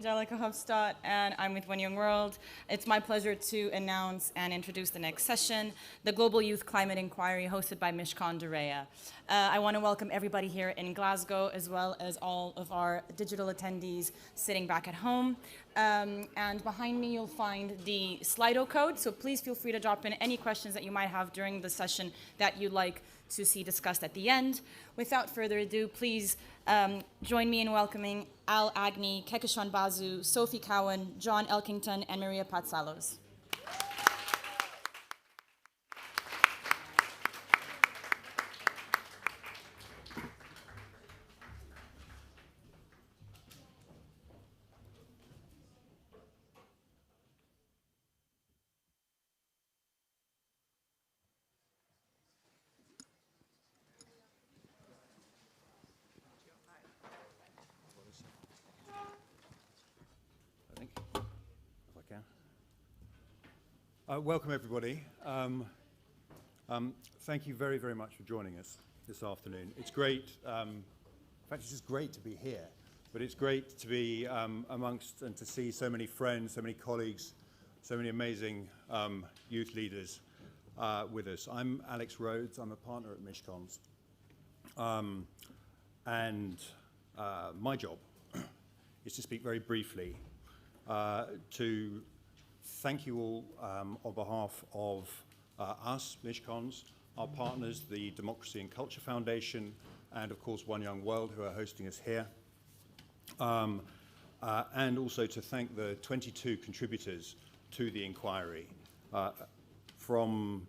Angelica Hofstadt, and I'm with One Young World. It's my pleasure to announce and introduce the next session, the Global Youth Climate Inquiry, hosted by Mishkan Dureya. I want to welcome everybody here in Glasgow, as well as all of our digital attendees sitting back at home. And behind me, you'll find the Slido code, so please feel free to drop in any questions that you might have during the session that you'd like to see discussed at the end. Without further ado, please join me in welcoming Al Agnew, Kekishan Bazu, Sophie Cowan, John Elkington, and Maria Patsalos. Welcome, everybody. Thank you very, very much for joining us this afternoon. It's great, in fact, it's just great to be here, but it's great to be amongst and to see so many friends, so many colleagues, so many amazing youth leaders with us. I'm Alex Rhodes. I'm a partner at Mishkan's. My job is to speak very briefly to thank you all on behalf of us, Mishkan's, our partners, the Democracy and Culture Foundation, and of course One Young World, who are hosting us here. And also to thank the 22 contributors to the inquiry from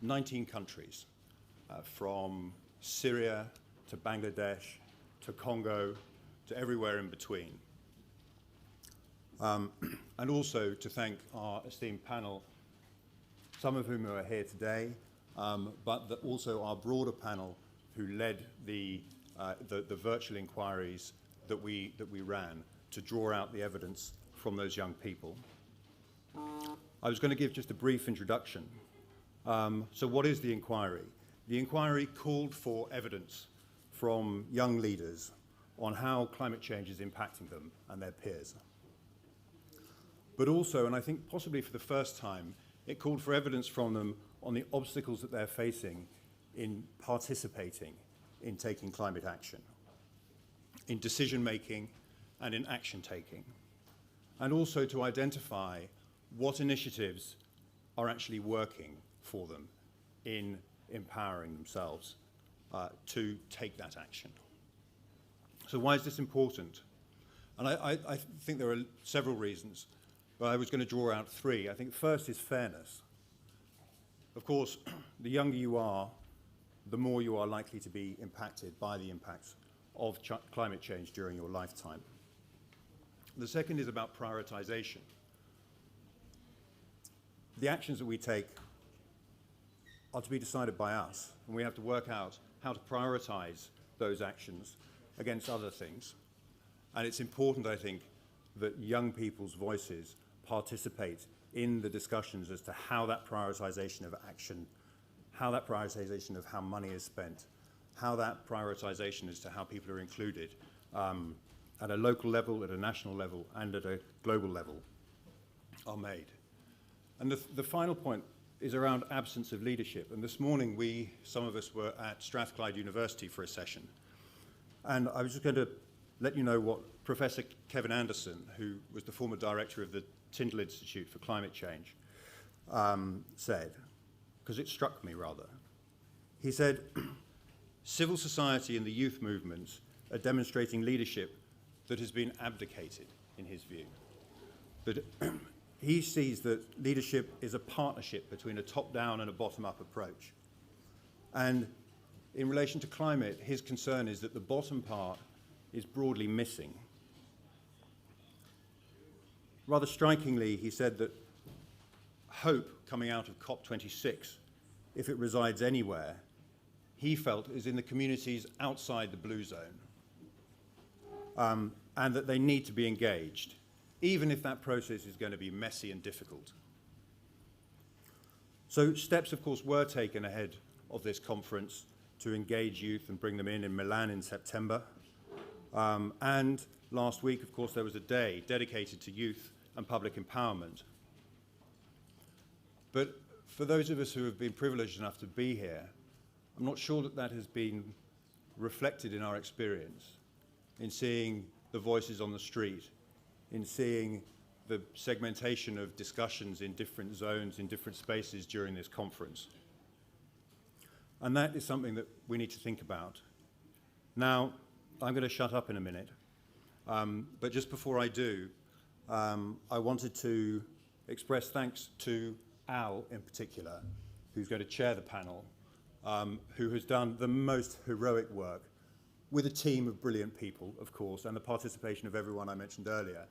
19 countries, from Syria to Bangladesh to Congo to everywhere in between. And also to thank our esteemed panel, some of whom are here today, but also our broader panel who led the virtual inquiries that we ran to draw out the evidence from those young people. I was going to give just a brief introduction. So what is the inquiry? The inquiry called for evidence from young leaders on how climate change is impacting them and their peers. But also, and I think possibly for the first time, it called for evidence from them on the obstacles that they're facing in participating in taking climate action, in decision-making and in action-taking, and also to identify what initiatives are actually working for them in empowering themselves to take that action. So why is this important? And I think there are several reasons. But I was going to draw out three. I think first is fairness. Of course, the younger you are, the more you are likely to be impacted by the impacts of climate change during your lifetime. The second is about prioritization. The actions that we take are to be decided by us, and we have to work out how to prioritize those actions against other things. And it's important, I think, that young people's voices participate in the discussions as to how that prioritization of action, how that prioritization of how money is spent, how that prioritization as to how people are included at a local level, at a national level, and at a global level are made. And the final point is around absence of leadership. And this morning, some of us were at Strathclyde University for a session. And I was just going to let you know what Professor Kevin Anderson, who was the former director of the Tyndall Institute for Climate Change, said, because it struck me rather. He said, civil society and the youth movements are demonstrating leadership that has been abdicated, in his view. That he sees that leadership is a partnership between a top-down and a bottom-up approach. And in relation to climate, his concern is that the bottom part is broadly missing. Rather strikingly, he said that hope coming out of COP26, if it resides anywhere, he felt is in the communities outside the blue zone, and that they need to be engaged, even if that process is going to be messy and difficult. So steps, of course, were taken ahead of this conference to engage youth and bring them in Milan in September. And last week, of course, there was a day dedicated to youth and public empowerment. But for those of us who have been privileged enough to be here, I'm not sure that that has been reflected in our experience, in seeing the voices on the street, in seeing the segmentation of discussions in different zones, in different spaces during this conference. And that is something that we need to think about. Now, I'm going to shut up in a minute, but just before I do, I wanted to express thanks to Al in particular, who's going to chair the panel, who has done the most heroic work with a team of brilliant people, of course, and the participation of everyone I mentioned earlier.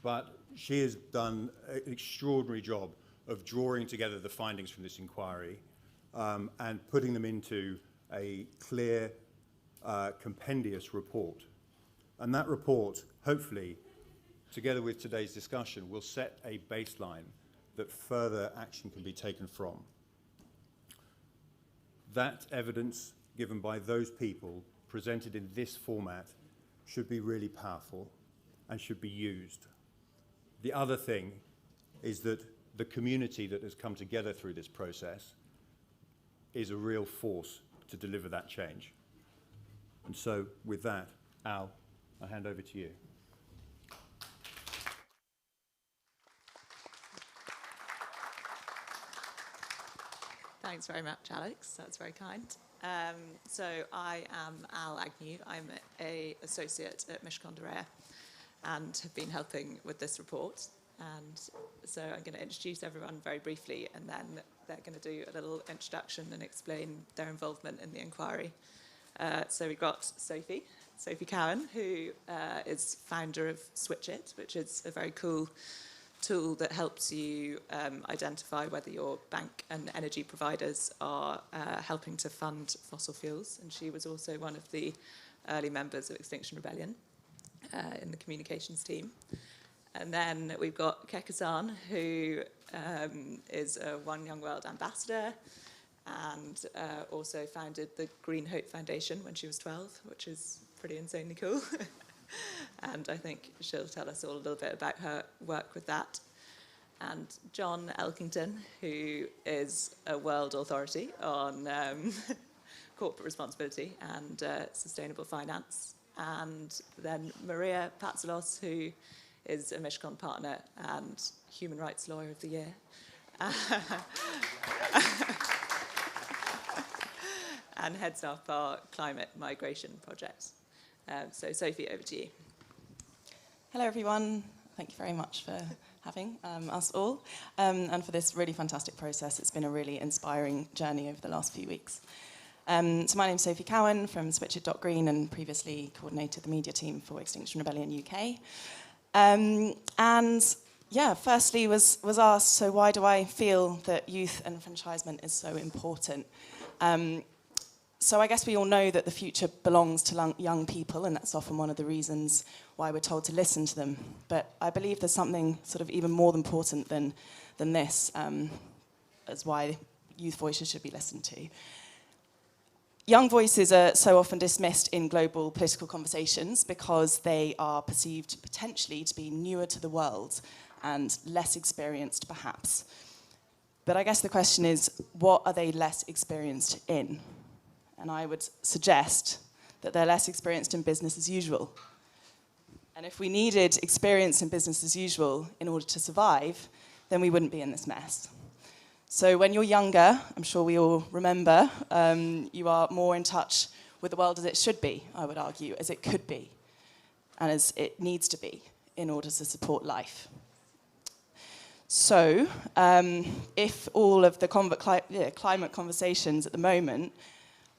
But she has done an extraordinary job of drawing together the findings from this inquiry and putting them into a clear, compendious report. And that report, hopefully, together with today's discussion, will set a baseline that further action can be taken from. That evidence given by those people presented in this format should be really powerful and should be used. The other thing is that the community that has come together through this process is a real force to deliver that change. And so with that, Al, I hand over to you. Thanks very much, Alex. That's very kind. So I am Al Agnew. I'm an associate at Mishcon and have been helping with this report. And so I'm going to introduce everyone very briefly, and then they're going to do a little introduction and explain their involvement in the inquiry. So we've got Sophie Cowan, who is founder of Switch It, which is a very cool tool that helps you identify whether your bank and energy providers are helping to fund fossil fuels. And she was also one of the early members of Extinction Rebellion in the communications team. And then we've got kakisha, who is a One Young World ambassador and also founded the Green Hope Foundation when she was 12, which is pretty insanely cool. And I think she'll tell us all a little bit about her work with that. And John Elkington, who is a world authority on corporate responsibility and sustainable finance. And then Maria Patsalos, who is a Mishcon partner and Human Rights Lawyer of the Year. And heads up our climate migration project. So Sophie, over to you. Hello everyone, thank you very much for having us all and for this really fantastic process. It's been a really inspiring journey over the last few weeks. So my name's Sophie Cowan from switchit.green and previously coordinated the media team for Extinction Rebellion UK. And yeah, firstly was asked, so why do I feel that youth enfranchisement is so important? So I guess we all know that the future belongs to young people, and that's often one of the reasons why we're told to listen to them. But I believe there's something sort of even more important than this, as why youth voices should be listened to. Young voices are so often dismissed in global political conversations because they are perceived potentially to be newer to the world and less experienced, perhaps. But I guess the question is, what are they less experienced in? And I would suggest that they're less experienced in business as usual. And if we needed experience in business as usual in order to survive, then we wouldn't be in this mess. So when you're younger, I'm sure we all remember, you are more in touch with the world as it should be, I would argue, as it could be, and as it needs to be in order to support life. So if all of the climate conversations at the moment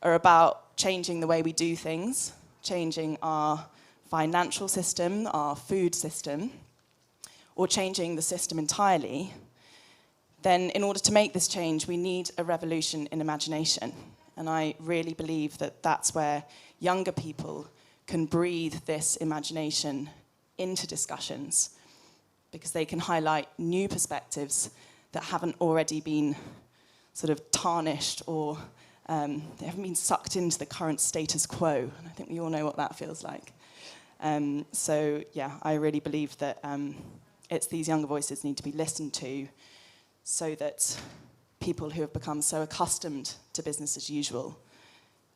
are about changing the way we do things, changing our financial system, our food system, or changing the system entirely, then in order to make this change, we need a revolution in imagination. And I really believe that that's where younger people can breathe this imagination into discussions, because they can highlight new perspectives that haven't already been sort of tarnished or they haven't been sucked into the current status quo. And I think we all know what that feels like. So yeah, I really believe that it's these younger voices need to be listened to so that people who have become so accustomed to business as usual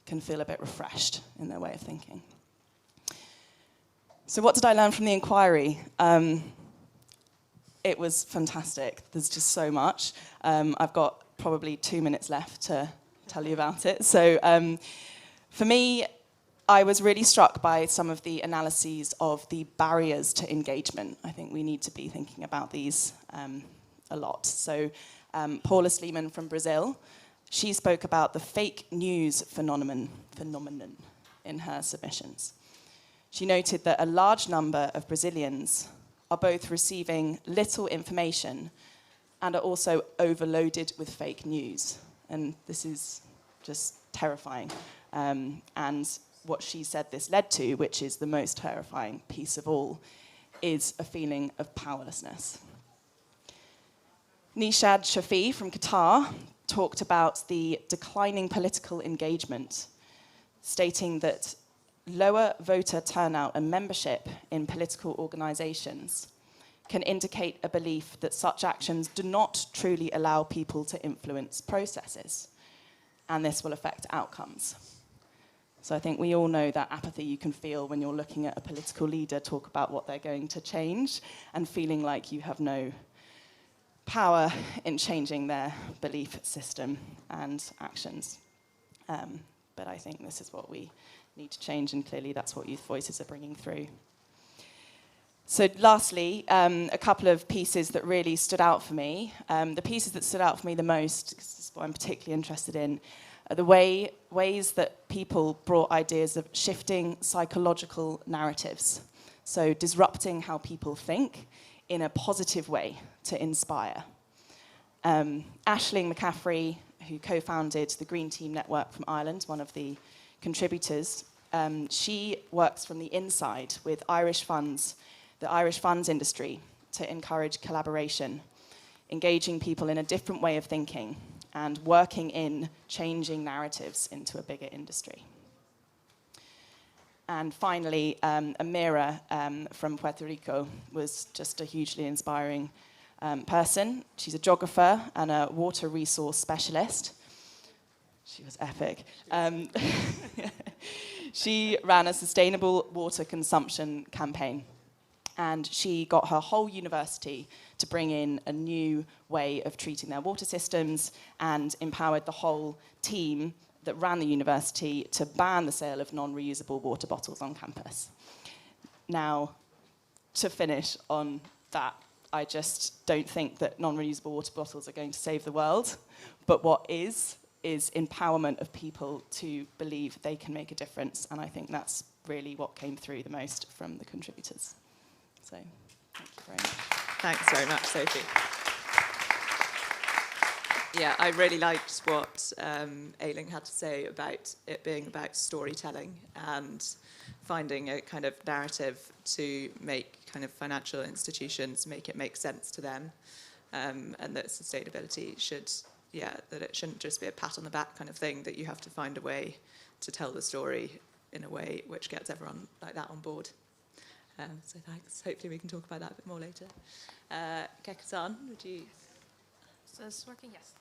can feel a bit refreshed in their way of thinking. So what did I learn from the inquiry? It was fantastic. There's just so much. I've got probably 2 minutes left to tell you about it. So for me, I was really struck by some of the analyses of the barriers to engagement. I think we need to be thinking about these a lot. So Paula Sleeman from Brazil, she spoke about the fake news phenomenon in her submissions. She noted that a large number of Brazilians are both receiving little information and are also overloaded with fake news. And this is just terrifying. And what she said this led to, which is the most terrifying piece of all, is a feeling of powerlessness. Nishad Shafi from Qatar talked about the declining political engagement, stating that lower voter turnout and membership in political organizations can indicate a belief that such actions do not truly allow people to influence processes, and this will affect outcomes. So I think we all know that apathy you can feel when you're looking at a political leader talk about what they're going to change and feeling like you have no power in changing their belief system and actions. But I think this is what we need to change, and clearly that's what youth voices are bringing through. So lastly, a couple of pieces that really stood out for me. The pieces that stood out for me the most, because this is what I'm particularly interested in, are the ways that people brought ideas of shifting psychological narratives. So disrupting how people think in a positive way to inspire. Aisling McCaffrey, who co-founded the Green Team Network from Ireland, one of the contributors, she works from the inside with the Irish funds industry to encourage collaboration, engaging people in a different way of thinking and working in changing narratives into a bigger industry. And finally, Amira from Puerto Rico was just a hugely inspiring person. She's a geographer and a water resource specialist. She was epic. She ran a sustainable water consumption campaign, and she got her whole university to bring in a new way of treating their water systems and empowered the whole team that ran the university to ban the sale of non-reusable water bottles on campus. Now, to finish on that, I just don't think that non-reusable water bottles are going to save the world, but what is empowerment of people to believe they can make a difference, and I think that's really what came through the most from the contributors. So, thank you very much. Thanks very much, Sophie. Yeah, I really liked what Ailing had to say about it being about storytelling and finding a kind of narrative to make kind of financial institutions make it make sense to them, and that sustainability should, that it shouldn't just be a pat on the back kind of thing, that you have to find a way to tell the story in a way which gets everyone like that on board. So thanks. Hopefully we can talk about that a bit more later. Kakisha, would you? So it's working, yes.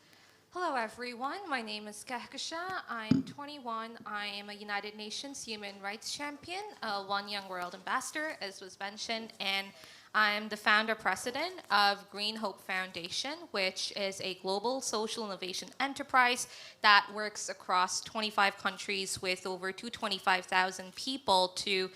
Hello, everyone. My name is Kakisha. I'm 21. I am a United Nations Human Rights Champion, a One Young World Ambassador, as was mentioned, and I'm the founder-president of Green Hope Foundation, which is a global social innovation enterprise that works across 25 countries with over 225,000 people to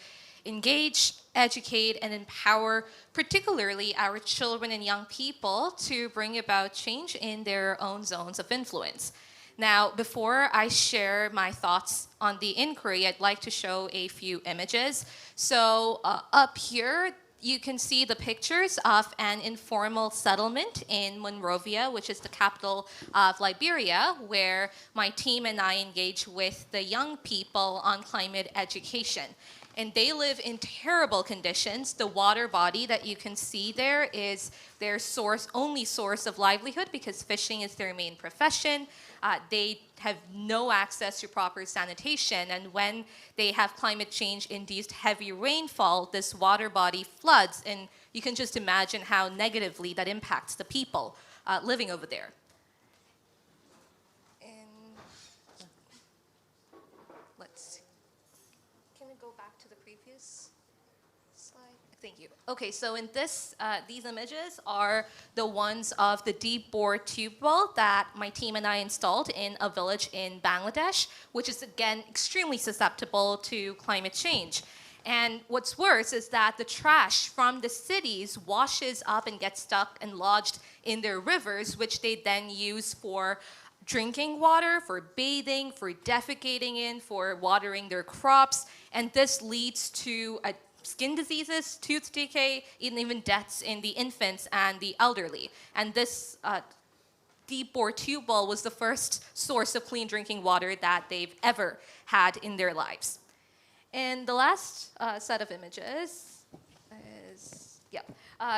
engage, educate, and empower particularly our children and young people to bring about change in their own zones of influence. Now, before I share my thoughts on the inquiry, I'd like to show a few images. So up here, you can see the pictures of an informal settlement in Monrovia, which is the capital of Liberia, where my team and I engage with the young people on climate education. And they live in terrible conditions. The water body that you can see there is their only source of livelihood because fishing is their main profession. They have no access to proper sanitation. And when they have climate change-induced heavy rainfall, this water body floods. And you can just imagine how negatively that impacts the people living over there. Thank you. Okay, so in these images are the ones of the deep bore tube well that my team and I installed in a village in Bangladesh, which is again extremely susceptible to climate change. And what's worse is that the trash from the cities washes up and gets stuck and lodged in their rivers, which they then use for drinking water, for bathing, for defecating in, for watering their crops. And this leads to skin diseases, tooth decay, and even deaths in the infants and the elderly. And this deep bore tube well was the first source of clean drinking water that they've ever had in their lives. And the last set of images is,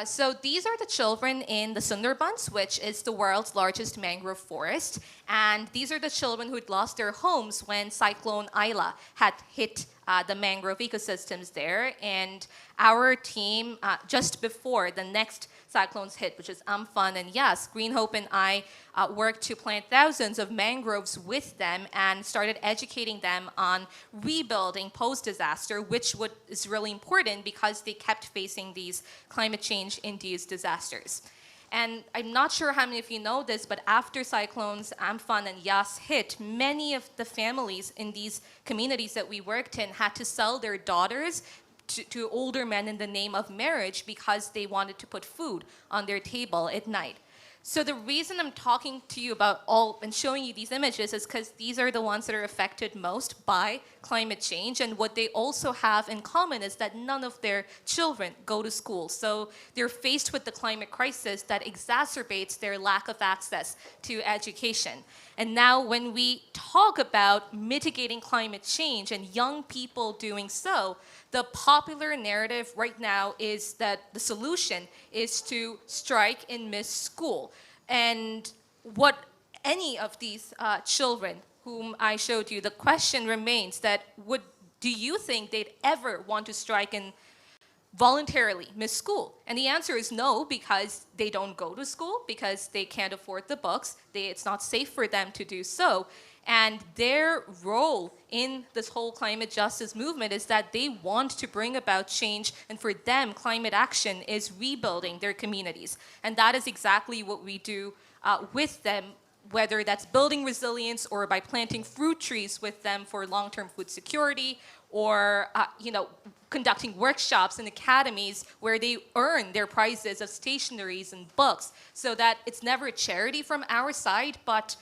so these are the children in the Sundarbans, which is the world's largest mangrove forest. And these are the children who had lost their homes when Cyclone Ayla had hit the mangrove ecosystems there. And our team, just before the next cyclones hit, which is Amphan and Yas, Green Hope and I worked to plant thousands of mangroves with them and started educating them on rebuilding post-disaster, which is really important because they kept facing these climate change-induced disasters. And I'm not sure how many of you know this, but after cyclones Amphan and Yas hit, many of the families in these communities that we worked in had to sell their daughters to older men in the name of marriage because they wanted to put food on their table at night. So the reason I'm talking to you about all and showing you these images is because these are the ones that are affected most by climate change. And what they also have in common is that none of their children go to school. So they're faced with the climate crisis that exacerbates their lack of access to education. And now when we talk about mitigating climate change and young people doing so, the popular narrative right now is that the solution is to strike and miss school. And what any of these children whom I showed you, the question remains that do you think they'd ever want to strike and voluntarily miss school? And the answer is no, because they don't go to school, because they can't afford the books, it's not safe for them to do so. And their role in this whole climate justice movement is that they want to bring about change, and for them, climate action is rebuilding their communities. And that is exactly what we do with them, whether that's building resilience or by planting fruit trees with them for long-term food security, or conducting workshops in academies where they earn their prizes of stationaries and books, so that it's never a charity from our side, but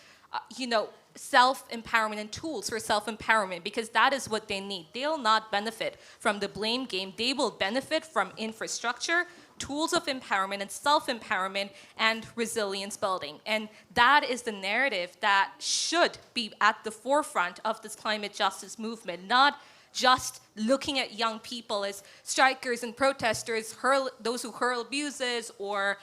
self-empowerment and tools for self-empowerment, because that is what they need. They'll not benefit from the blame game. They will benefit from infrastructure, tools of empowerment and self-empowerment, and resilience building. And that is the narrative that should be at the forefront of this climate justice movement, not just looking at young people as strikers and protesters, those who hurl abuses or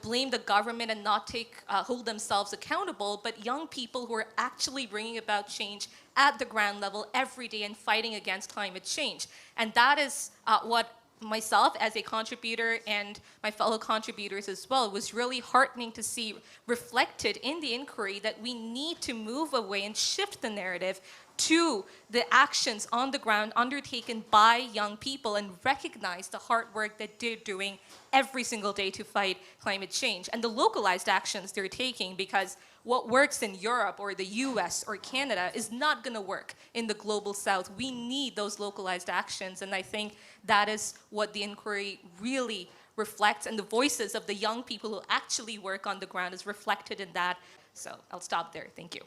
blame the government and not hold themselves accountable, but young people who are actually bringing about change at the ground level every day and fighting against climate change. And that is what myself as a contributor and my fellow contributors as well, was really heartening to see reflected in the inquiry, that we need to move away and shift the narrative to the actions on the ground undertaken by young people and recognize the hard work that they're doing every single day to fight climate change and the localized actions they're taking, because what works in Europe or the US or Canada is not going to work in the global south. We need those localized actions, and I think that is what the inquiry really reflects, and the voices of the young people who actually work on the ground is reflected in that. So I'll stop there. Thank you.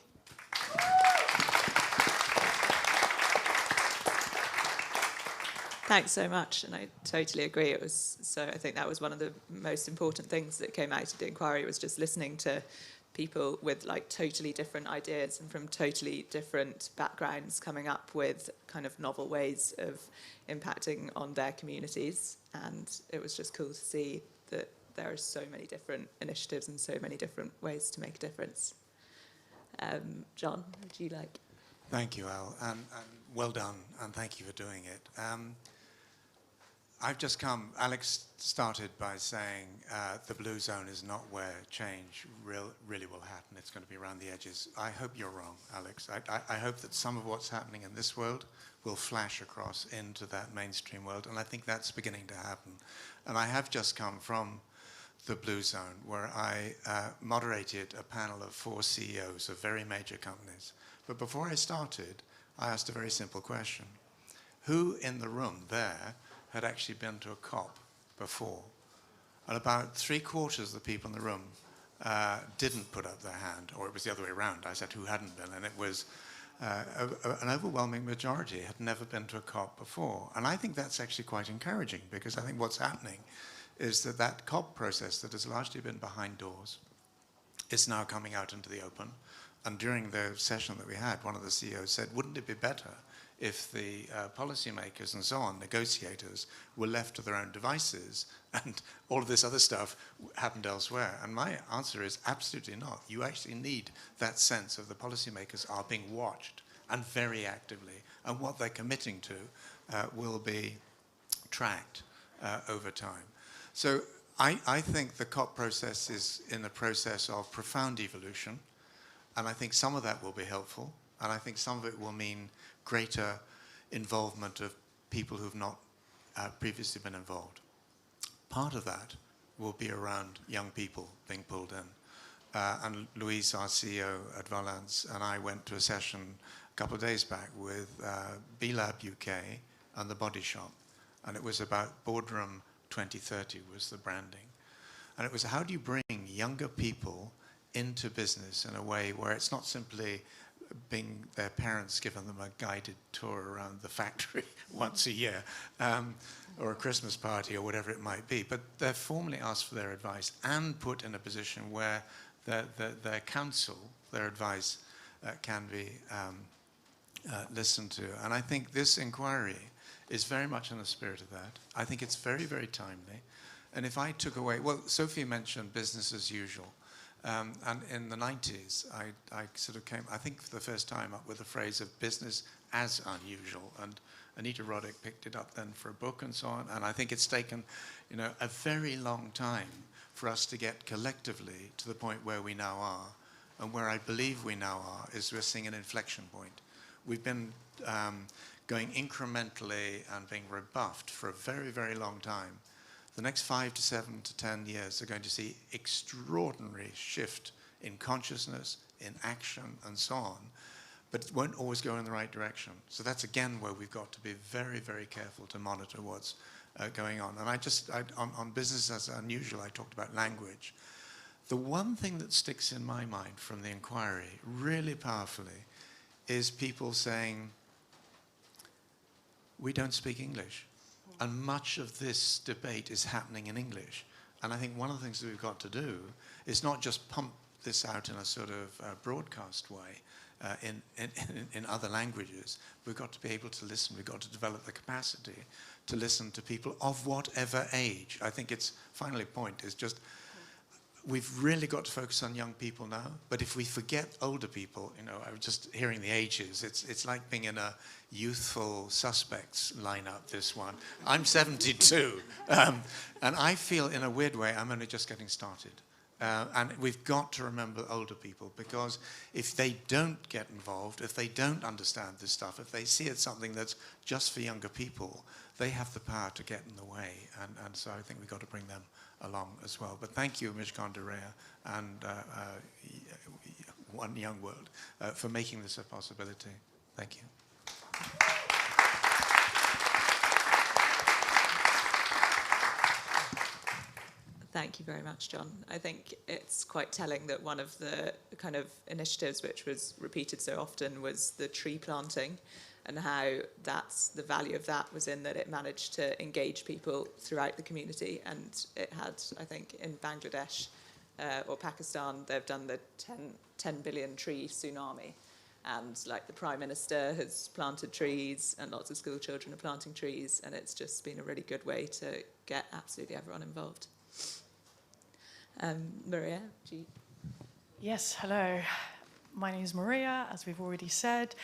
Thanks so much, and I totally agree. I think that was one of the most important things that came out of the inquiry, was just listening to people with like totally different ideas and from totally different backgrounds coming up with kind of novel ways of impacting on their communities. And it was just cool to see that there are so many different initiatives and so many different ways to make a difference. John, would you like? Thank you, Al, and well done, and thank you for doing it. I've just come, Alex started by saying the blue zone is not where change really will happen. It's going to be around the edges. I hope you're wrong, Alex. I hope that some of what's happening in this world will flash across into that mainstream world, and I think that's beginning to happen. And I have just come from the blue zone, where I moderated a panel of 4 CEOs of very major companies. But before I started, I asked a very simple question. Who in the room there had actually been to a COP before? And about 3/4 of the people in the room didn't put up their hand, or it was the other way around. I said who hadn't been, and it was an overwhelming majority had never been to a COP before. And I think that's actually quite encouraging, because I think what's happening is that that COP process that has largely been behind doors is now coming out into the open. And during the session that we had, one of the CEOs said, wouldn't it be better if the policymakers and so on, negotiators, were left to their own devices and all of this other stuff happened elsewhere? And my answer is absolutely not. You actually need that sense of the policymakers are being watched, and very actively, and what they're committing to will be tracked over time. So I think the COP process is in a process of profound evolution, and I think some of that will be helpful, and I think some of it will mean greater involvement of people who've not previously been involved. Part of that will be around young people being pulled in. And Louise, our CEO at Valence, and I went to a session a couple of days back with B-Lab UK and The Body Shop, and it was about Boardroom 2030 was the branding. And it was, how do you bring younger people into business in a way where it's not simply being their parents giving them a guided tour around the factory once a year, or a Christmas party or whatever it might be, but they're formally asked for their advice and put in a position where their counsel, their advice can be listened to. And I think this inquiry is very much in the spirit of that. I think it's very, very timely. And if I took away, well, Sophie mentioned business as usual. And in the 90s, I sort of came, I think for the first time, up with the phrase of business as unusual. And Anita Roddick picked it up then for a book and so on. And I think it's taken, you know, a very long time for us to get collectively to the point where we now are. And where I believe we now are is we're seeing an inflection point. We've been going incrementally and being rebuffed for a very, very long time. The next 5 to 7 to 10 years are going to see extraordinary shift in consciousness, in action, and so on, but it won't always go in the right direction. So that's again where we've got to be very, very careful to monitor what's going on. And on business as unusual, I talked about language. The one thing that sticks in my mind from the inquiry really powerfully is people saying, we don't speak English. And much of this debate is happening in English. And I think one of the things that we've got to do is not just pump this out in a sort of broadcast way in other languages. We've got to be able to listen. We've got to develop the capacity to listen to people of whatever age. I think its finally point is just, we've really got to focus on young people now, but if we forget older people, you know, I was just hearing the ages, it's like being in a youthful suspects lineup, this one. I'm 72, and I feel in a weird way I'm only just getting started. And we've got to remember older people, because if they don't get involved, if they don't understand this stuff, if they see it's something that's just for younger people, they have the power to get in the way, and so I think we've got to bring them along as well. But thank you, Mishkan Durea and One Young World for making this a possibility. Thank you. Thank you very much, John. I think it's quite telling that one of the kind of initiatives which was repeated so often was the tree planting, and how that's the value of that was in that it managed to engage people throughout the community. And it had, I think, in Bangladesh, or Pakistan, they've done the 10 billion tree tsunami. And like the Prime Minister has planted trees and lots of school children are planting trees, and it's just been a really good way to get absolutely everyone involved. Maria, do you? Yes, hello. My name is Maria, as we've already said.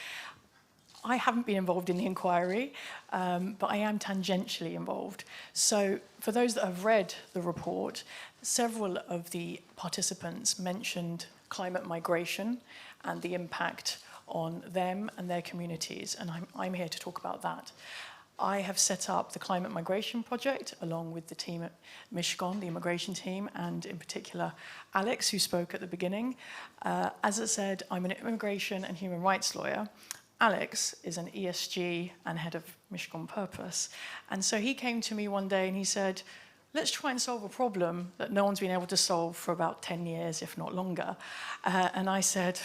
I haven't been involved in the inquiry, but I am tangentially involved. So for those that have read the report, several of the participants mentioned climate migration and the impact on them and their communities, and I'm here to talk about that. I have set up the Climate Migration Project along with the team at Mishcon, the immigration team, and in particular Alex, who spoke at the beginning. As I said, I'm an immigration and human rights lawyer. Alex is an ESG and head of Mishcon Purpose. And so he came to me one day and he said, let's try and solve a problem that no one's been able to solve for about 10 years, if not longer. And I said,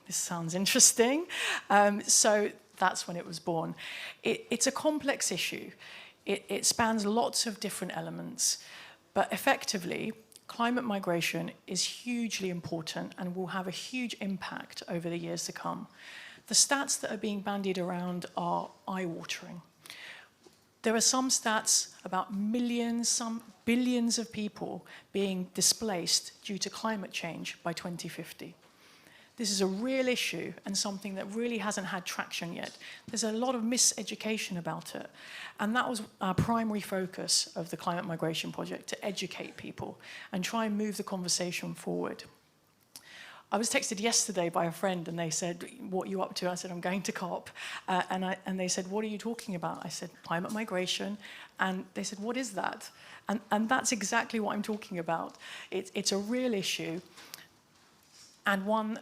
this sounds interesting. So that's when it was born. It's a complex issue. It spans lots of different elements, but effectively, climate migration is hugely important and will have a huge impact over the years to come. The stats that are being bandied around are eye-watering. There are some stats about millions, some billions of people being displaced due to climate change by 2050. This is a real issue and something that really hasn't had traction yet. There's a lot of miseducation about it. And that was our primary focus of the Climate Migration Project, to educate people and try and move the conversation forward. I was texted yesterday by a friend and they said, what are you up to? I said, I'm going to COP. And they said, what are you talking about? I said, climate migration. And they said, what is that? And that's exactly what I'm talking about. It's a real issue, and one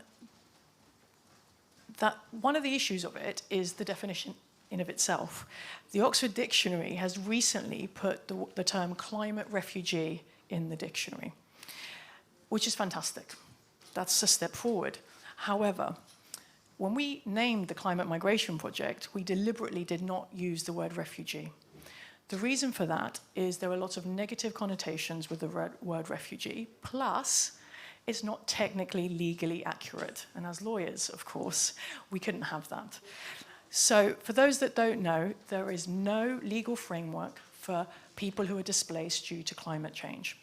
of the issues of it is the definition in of itself. The Oxford Dictionary has recently put the term climate refugee in the dictionary, which is fantastic. That's a step forward. However, when we named the Climate Migration Project, we deliberately did not use the word refugee. The reason for that is there are lots of negative connotations with the word refugee, plus it's not technically legally accurate. And as lawyers, of course, we couldn't have that. So for those that don't know, there is no legal framework for people who are displaced due to climate change.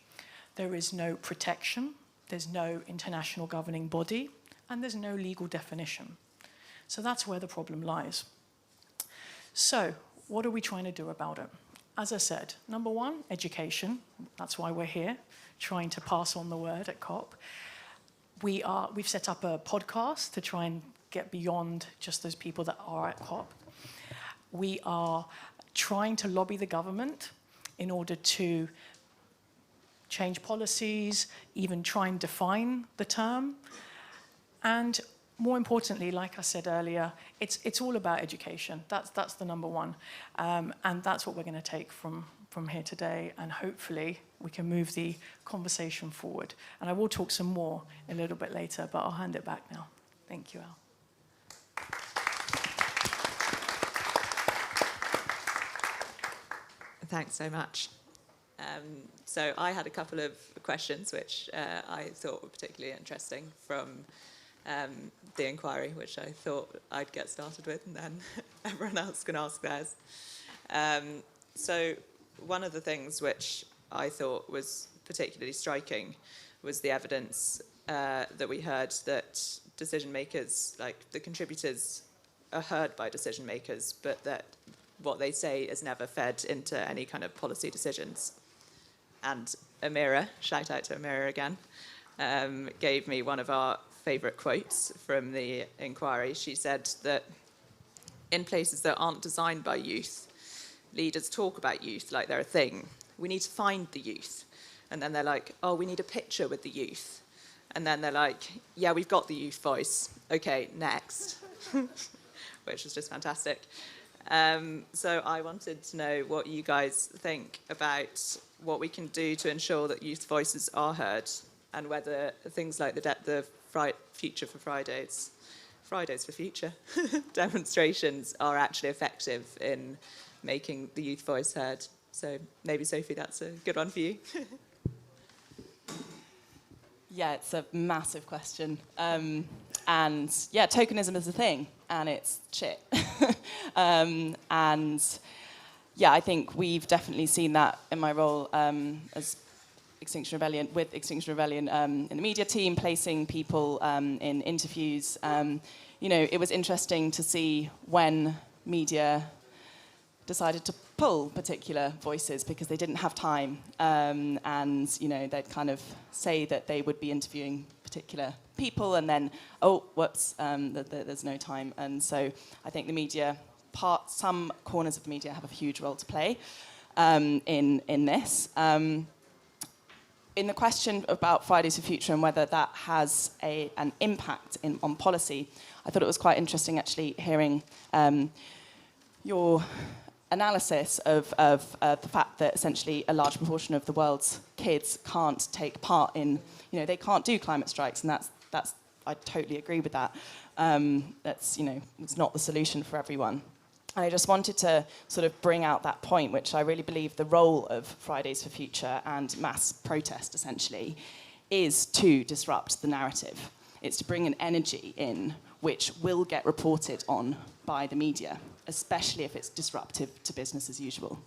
There is no protection, there's no international governing body, and there's no legal definition. So that's where the problem lies. So what are we trying to do about it? As I said, number one, education. That's why we're here, trying to pass on the word at COP. We've set up a podcast to try and get beyond just those people that are at COP. We are trying to lobby the government in order to change policies, even try and define the term. And more importantly, like I said earlier, it's all about education. That's the number one. And that's what we're going to take from here today, and hopefully we can move the conversation forward. And I will talk some more a little bit later, but I'll hand it back now. Thank you, Al. Thanks so much. So I had a couple of questions which I thought were particularly interesting from the inquiry, which I thought I'd get started with, and then everyone else can ask theirs. So one of the things which I thought was particularly striking was the evidence that we heard that decision makers, like the contributors, are heard by decision makers, but that what they say is never fed into any kind of policy decisions. And Amira, shout out to Amira again, gave me one of our favourite quotes from the inquiry. She said that in places that aren't designed by youth, leaders talk about youth like they're a thing. We need to find the youth. And then they're like, oh, we need a picture with the youth. And then they're like, yeah, we've got the youth voice. Okay, next. Which was just fantastic. So I wanted to know what you guys think about what we can do to ensure that youth voices are heard, and whether things like the Future for Fridays for Future demonstrations are actually effective in making the youth voice heard. So maybe, Sophie, that's a good one for you. Yeah, it's a massive question. And yeah, tokenism is a thing, and it's shit. And yeah, I think we've definitely seen that in my role as Extinction Rebellion, with Extinction Rebellion in the media team, placing people in interviews. You know, it was interesting to see when media decided to pull particular voices because they didn't have time, and you know, they'd kind of say that they would be interviewing particular people, and then whoops, there's no time. And so I think the media some corners of the media have a huge role to play in this. In the question about Fridays for Future and whether that has an impact on policy, I thought it was quite interesting actually hearing your analysis of the fact that essentially a large proportion of the world's kids can't take part in, you know, they can't do climate strikes, and that's I totally agree with that. That's, you know, it's not the solution for everyone. And I just wanted to sort of bring out that point, which I really believe the role of Fridays for Future and mass protest, essentially, is to disrupt the narrative. It's to bring an energy in which will get reported on by the media, especially if it's disruptive to business as usual.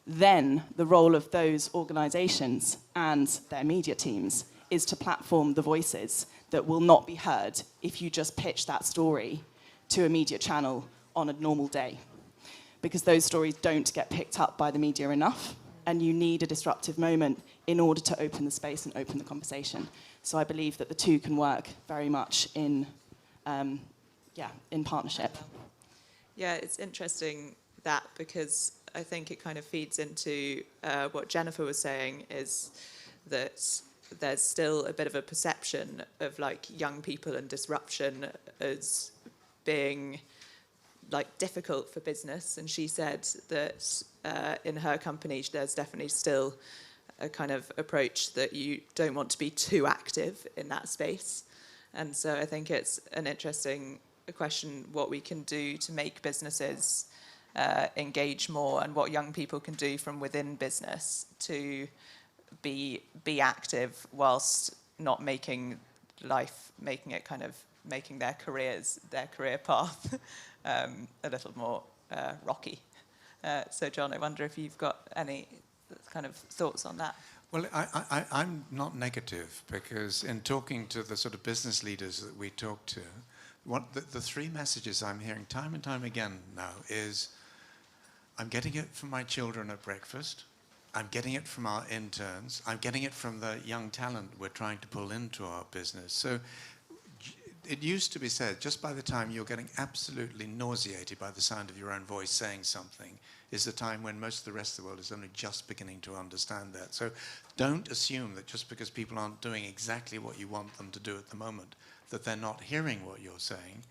Then the role of those organisations and their media teams is to platform the voices that will not be heard if you just pitch that story to a media channel on a normal day, because those stories don't get picked up by the media enough, and you need a disruptive moment in order to open the space and open the conversation. So I believe that the two can work very much in partnership. Yeah, it's interesting that, because I think it kind of feeds into what Jennifer was saying, is that there's still a bit of a perception of like young people and disruption as being like difficult for business. And she said that in her company there's definitely still a kind of approach that you don't want to be too active in that space. And so I think it's an interesting question what we can do to make businesses engage more, and what young people can do from within business to be active whilst not making their career path a little more rocky. So John, I wonder if you've got any kind of thoughts on that. Well, I'm not negative, because in talking to the sort of business leaders that we talk to, the three messages I'm hearing time and time again now is, I'm getting it from my children at breakfast, I'm getting it from our interns, I'm getting it from the young talent we're trying to pull into our business. So it used to be said, just by the time you're getting absolutely nauseated by the sound of your own voice saying something, is the time when most of the rest of the world is only just beginning to understand that. So don't assume that just because people aren't doing exactly what you want them to do at the moment, that they're not hearing what you're saying.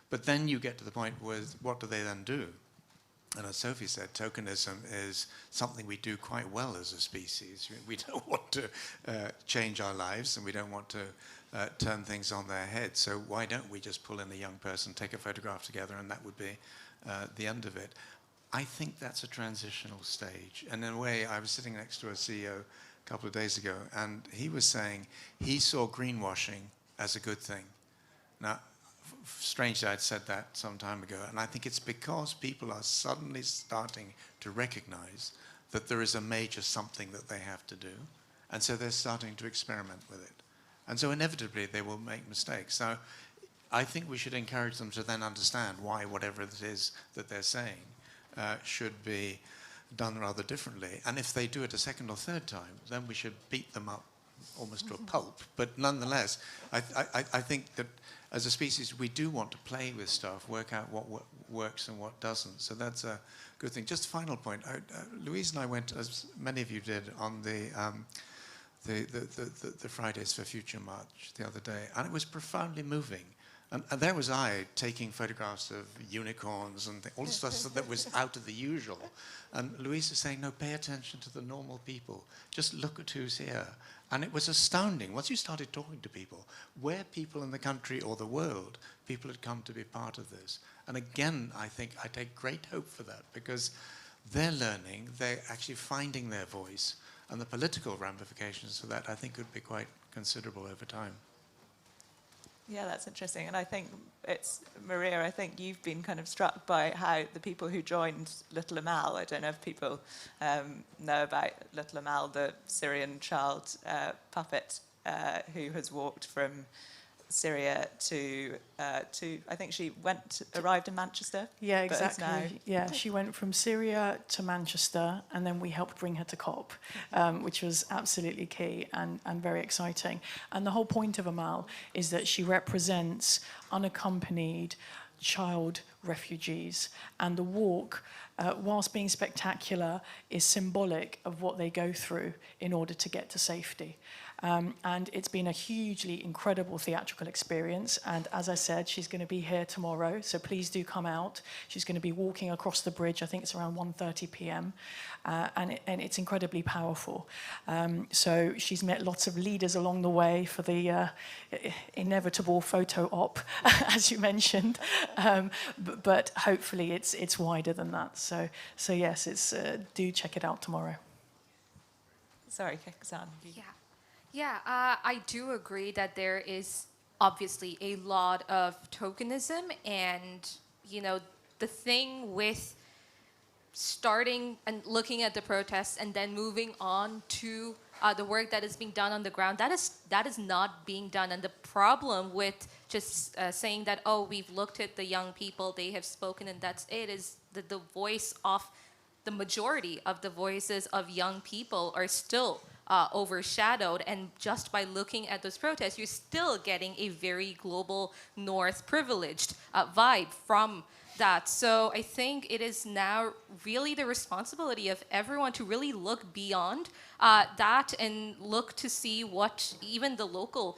But then you get to the point where, what do they then do? And as Sophie said, tokenism is something we do quite well as a species. We don't want to change our lives, and we don't want to turn things on their head. So why don't we just pull in a young person, take a photograph together, and that would be the end of it. I think that's a transitional stage. And in a way, I was sitting next to a CEO a couple of days ago, and he was saying he saw greenwashing as a good thing. Now, strangely, I'd said that some time ago, and I think it's because people are suddenly starting to recognize that there is a major something that they have to do, and so they're starting to experiment with it. And so inevitably they will make mistakes. So I think we should encourage them to then understand why whatever it is that they're saying should be done rather differently. And if they do it a second or third time, then we should beat them up almost to a pulp. But nonetheless, I think that as a species, we do want to play with stuff, work out what works and what doesn't. So that's a good thing. Just a final point. Louise and I went, as many of you did, on the Fridays for Future March the other day, and it was profoundly moving. And there was I taking photographs of unicorns and all the stuff that was out of the usual. And Louise was saying, no, pay attention to the normal people. Just look at who's here. And it was astounding. Once you started talking to people, where people in the country or the world, people had come to be part of this. And again, I think I take great hope for that, because they're learning, they're actually finding their voice, And the political ramifications for that, I think, could be quite considerable over time. Yeah, that's interesting. And I think Maria, I think you've been kind of struck by how the people who joined Little Amal, I don't know if people know about Little Amal, the Syrian child puppet who has walked from Syria to I think she arrived in Manchester. Yeah, but is exactly. Yeah, she went from Syria to Manchester, and then we helped bring her to COP, which was absolutely key and very exciting. And the whole point of Amal is that she represents unaccompanied child refugees, and the walk, whilst being spectacular, is symbolic of what they go through in order to get to safety. And it's been a hugely incredible theatrical experience. And as I said, she's going to be here tomorrow, so please do come out. She's going to be walking across the bridge. I think it's around 1:30 p.m. And it's incredibly powerful. So she's met lots of leaders along the way for the inevitable photo op, as you mentioned. But hopefully it's wider than that. So yes, do check it out tomorrow. Sorry, Kakisha. Yeah, I do agree that there is obviously a lot of tokenism, and the thing with starting and looking at the protests and then moving on to the work that is being done on the ground, that is not being done. And the problem with just saying that, oh, we've looked at the young people, they have spoken, and that's it, is that the voice of the majority of the voices of young people are still overshadowed, and just by looking at those protests, you're still getting a very global North privileged vibe from that. So I think it is now really the responsibility of everyone to really look beyond that and look to see what even the local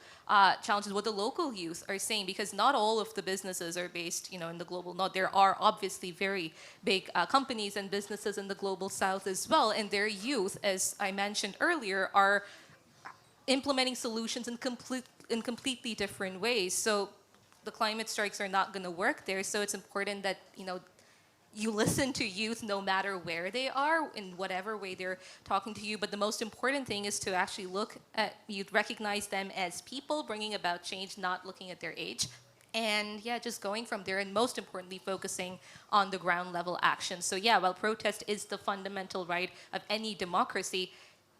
challenges, what the local youth are saying, because not all of the businesses are based, in the global north. There are obviously very big companies and businesses in the global south as well, and their youth, as I mentioned earlier, are implementing solutions in completely different ways. So the climate strikes are not going to work there. So it's important that you listen to youth no matter where they are, in whatever way they're talking to you. But the most important thing is to actually look at youth, recognize them as people bringing about change, not looking at their age. And yeah, just going from there, and most importantly, focusing on the ground level action. So yeah, while protest is the fundamental right of any democracy,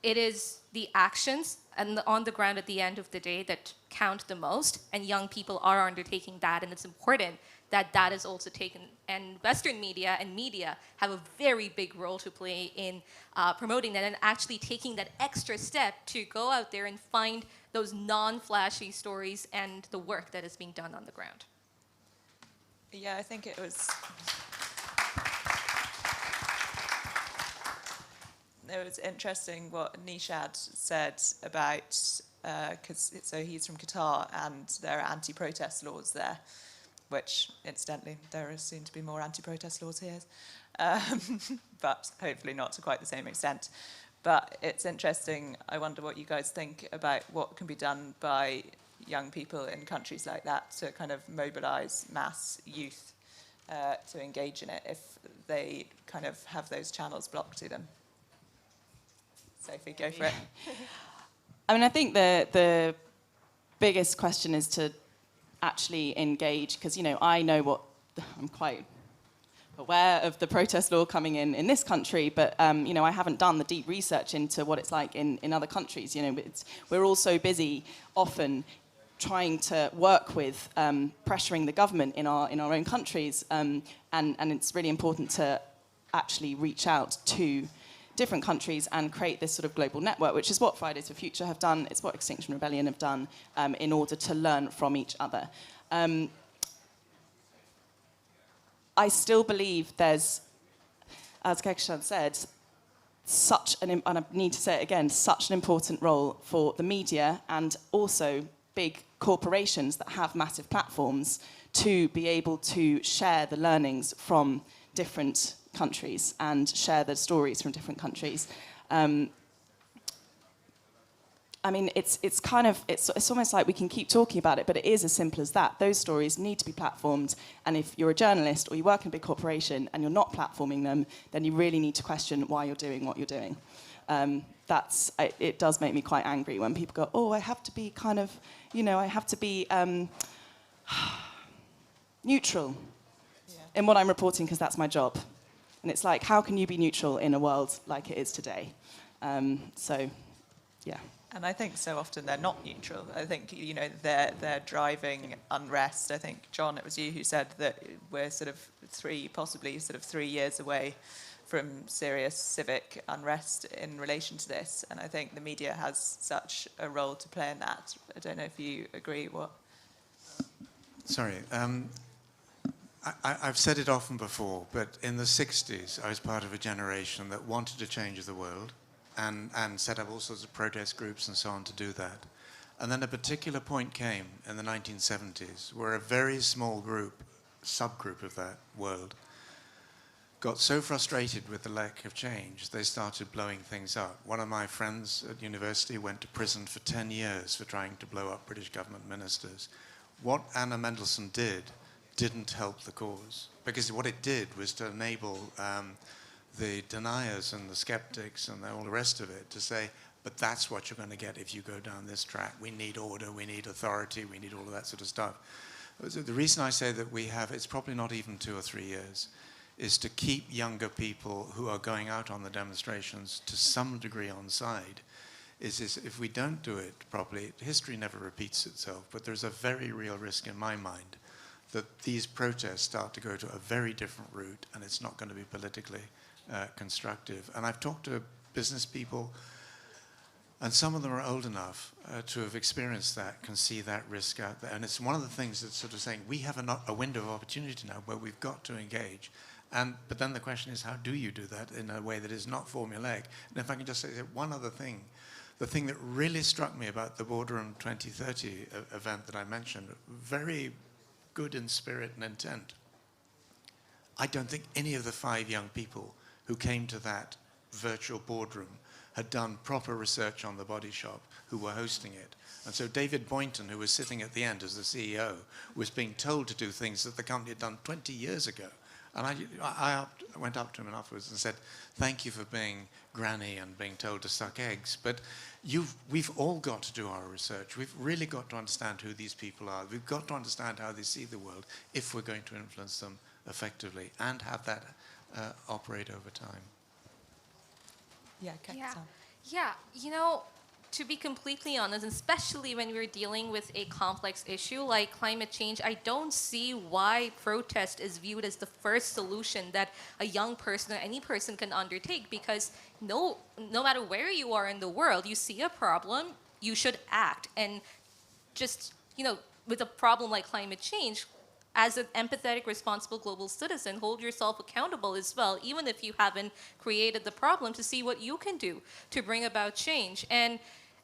it is the actions and on the ground at the end of the day that count the most, and young people are undertaking that, and it's important that that is also taken. And Western media and media have a very big role to play in promoting that and actually taking that extra step to go out there and find those non-flashy stories and the work that is being done on the ground. Yeah, I think it was interesting what Nishad said about, so he's from Qatar, and there are anti-protest laws there, which, incidentally, there are soon to be more anti-protest laws here, but hopefully not to quite the same extent. But it's interesting, I wonder what you guys think about what can be done by young people in countries like that to kind of mobilise mass youth to engage in it if they kind of have those channels blocked to them. Sophie, go for it. I mean, I think the biggest question is to actually engage, because, I know I'm quite aware of the protest law coming in this country, but, I haven't done the deep research into what it's like in other countries. We're all so busy often trying to work with pressuring the government in our own countries, and it's really important to actually reach out to different countries and create this sort of global network, which is what Fridays for Future have done. It's what Extinction Rebellion have done in order to learn from each other. I still believe there's, as Kakisha said, and I need to say it again, such an important role for the media and also big corporations that have massive platforms to be able to share the learnings from different countries and share the stories from different countries. I mean, it's almost like we can keep talking about it, but it is as simple as that. Those stories need to be platformed, and if you're a journalist or you work in a big corporation and you're not platforming them, then you really need to question why you're doing what you're doing. it does make me quite angry when people go, oh, I have to be kind of, I have to be neutral in what I'm reporting because that's my job. And it's like, how can you be neutral in a world like it is today? Yeah. And I think so often they're not neutral. I think, they're driving unrest. I think, John, it was you who said that we're possibly 3 years away from serious civic unrest in relation to this. And I think the media has such a role to play in that. I don't know if you agree. Sorry. I've said it often before, but in the 60s, I was part of a generation that wanted to change the world and set up all sorts of protest groups and so on to do that. And then a particular point came in the 1970s where a very small subgroup of that world, got so frustrated with the lack of change, they started blowing things up. One of my friends at university went to prison for 10 years for trying to blow up British government ministers. What Anna Mendelsohn didn't help the cause, because what it did was to enable the deniers and the skeptics and all the rest of it to say, but that's what you're going to get if you go down this track. We need order, we need authority, we need all of that sort of stuff. The reason I say that it's probably not even 2 or 3 years, is to keep younger people who are going out on the demonstrations to some degree on side. Is if we don't do it properly, history never repeats itself, but there's a very real risk in my mind that these protests start to go to a very different route and it's not going to be politically constructive. And I've talked to business people, and some of them are old enough to have experienced that, can see that risk out there. And it's one of the things that's sort of saying, we have a window of opportunity now where we've got to engage. But then the question is, how do you do that in a way that is not formulaic? And if I can just say one other thing, the thing that really struck me about the Boardroom 2030 event that I mentioned, very good in spirit and intent. I don't think any of the 5 young people who came to that virtual boardroom had done proper research on the Body Shop, who were hosting it. And so David Boynton, who was sitting at the end as the CEO, was being told to do things that the company had done 20 years ago. And I went up to him afterwards and said, thank you for being granny and being told to suck eggs, but we've all got to do our research. We've really got to understand who these people are. We've got to understand how they see the world if we're going to influence them effectively and have that operate over time. Yeah, to be completely honest, especially when we're dealing with a complex issue like climate change, I don't see why protest is viewed as the first solution that a young person or any person can undertake, because no matter where you are in the world, you see a problem, you should act. And just, with a problem like climate change, as an empathetic, responsible global citizen, hold yourself accountable as well, even if you haven't created the problem, to see what you can do to bring about change. And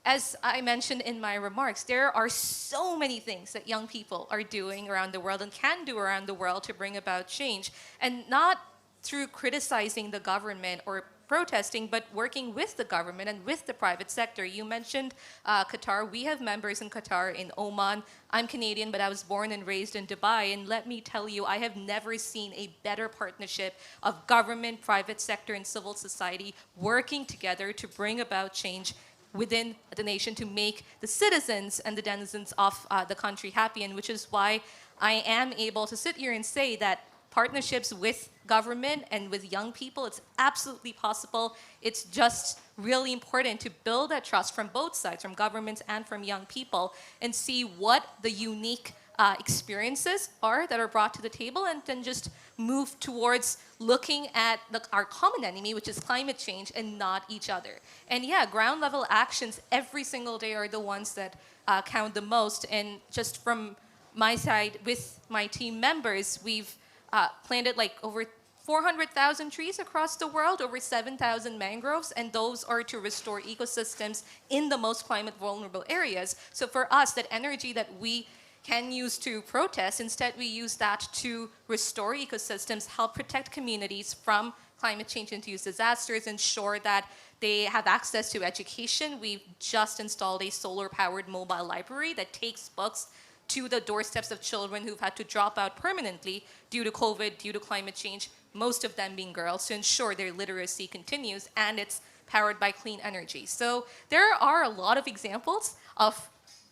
as I mentioned in my remarks, there are so many things that young people are doing around the world and can do around the world to bring about change, and not through criticizing the government or protesting, but working with the government and with the private sector. You mentioned Qatar. We have members in Qatar, in Oman. I'm Canadian, but I was born and raised in Dubai. And let me tell you, I have never seen a better partnership of government, private sector, and civil society working together to bring about change within the nation, to make the citizens and the denizens of the country happy. And which is why I am able to sit here and say that partnerships with government and with young people, it's absolutely possible. It's just really important to build that trust from both sides, from governments and from young people, and see what the unique experiences are that are brought to the table, and then just move towards looking at our common enemy, which is climate change, and not each other. And yeah, ground level actions every single day are the ones that count the most. And just from my side, with my team members, we've planted like over 400,000 trees across the world, over 7,000 mangroves, and those are to restore ecosystems in the most climate vulnerable areas. So for us, that energy that we can use to protest, instead we use that to restore ecosystems, help protect communities from climate change-induced disasters, ensure that they have access to education. We've just installed a solar-powered mobile library that takes books to the doorsteps of children who've had to drop out permanently due to COVID, due to climate change, most of them being girls, to ensure their literacy continues and it's powered by clean energy. So there are a lot of examples of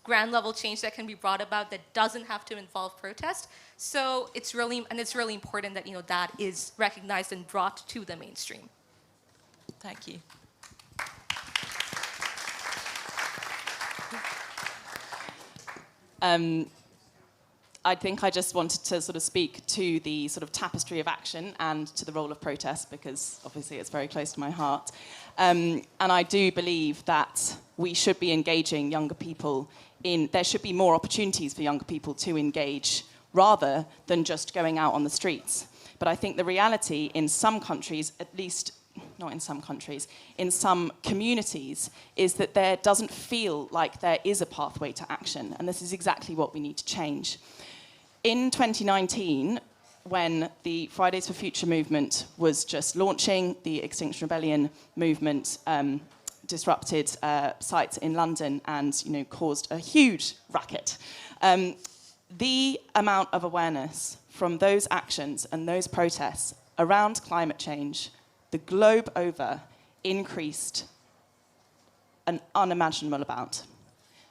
grand level change that can be brought about that doesn't have to involve protest. So it's really important that that is recognized and brought to the mainstream. Thank you. I think I just wanted to sort of speak to the sort of tapestry of action and to the role of protest, because obviously it's very close to my heart. And I do believe that we should be engaging younger people there should be more opportunities for younger people to engage rather than just going out on the streets. But I think the reality in some countries, at least not in some countries, in some communities, is that there doesn't feel like there is a pathway to action. And this is exactly what we need to change. In 2019, when the Fridays for Future movement was just launching, the Extinction Rebellion movement disrupted sites in London and caused a huge racket. The amount of awareness from those actions and those protests around climate change the globe over increased an unimaginable amount.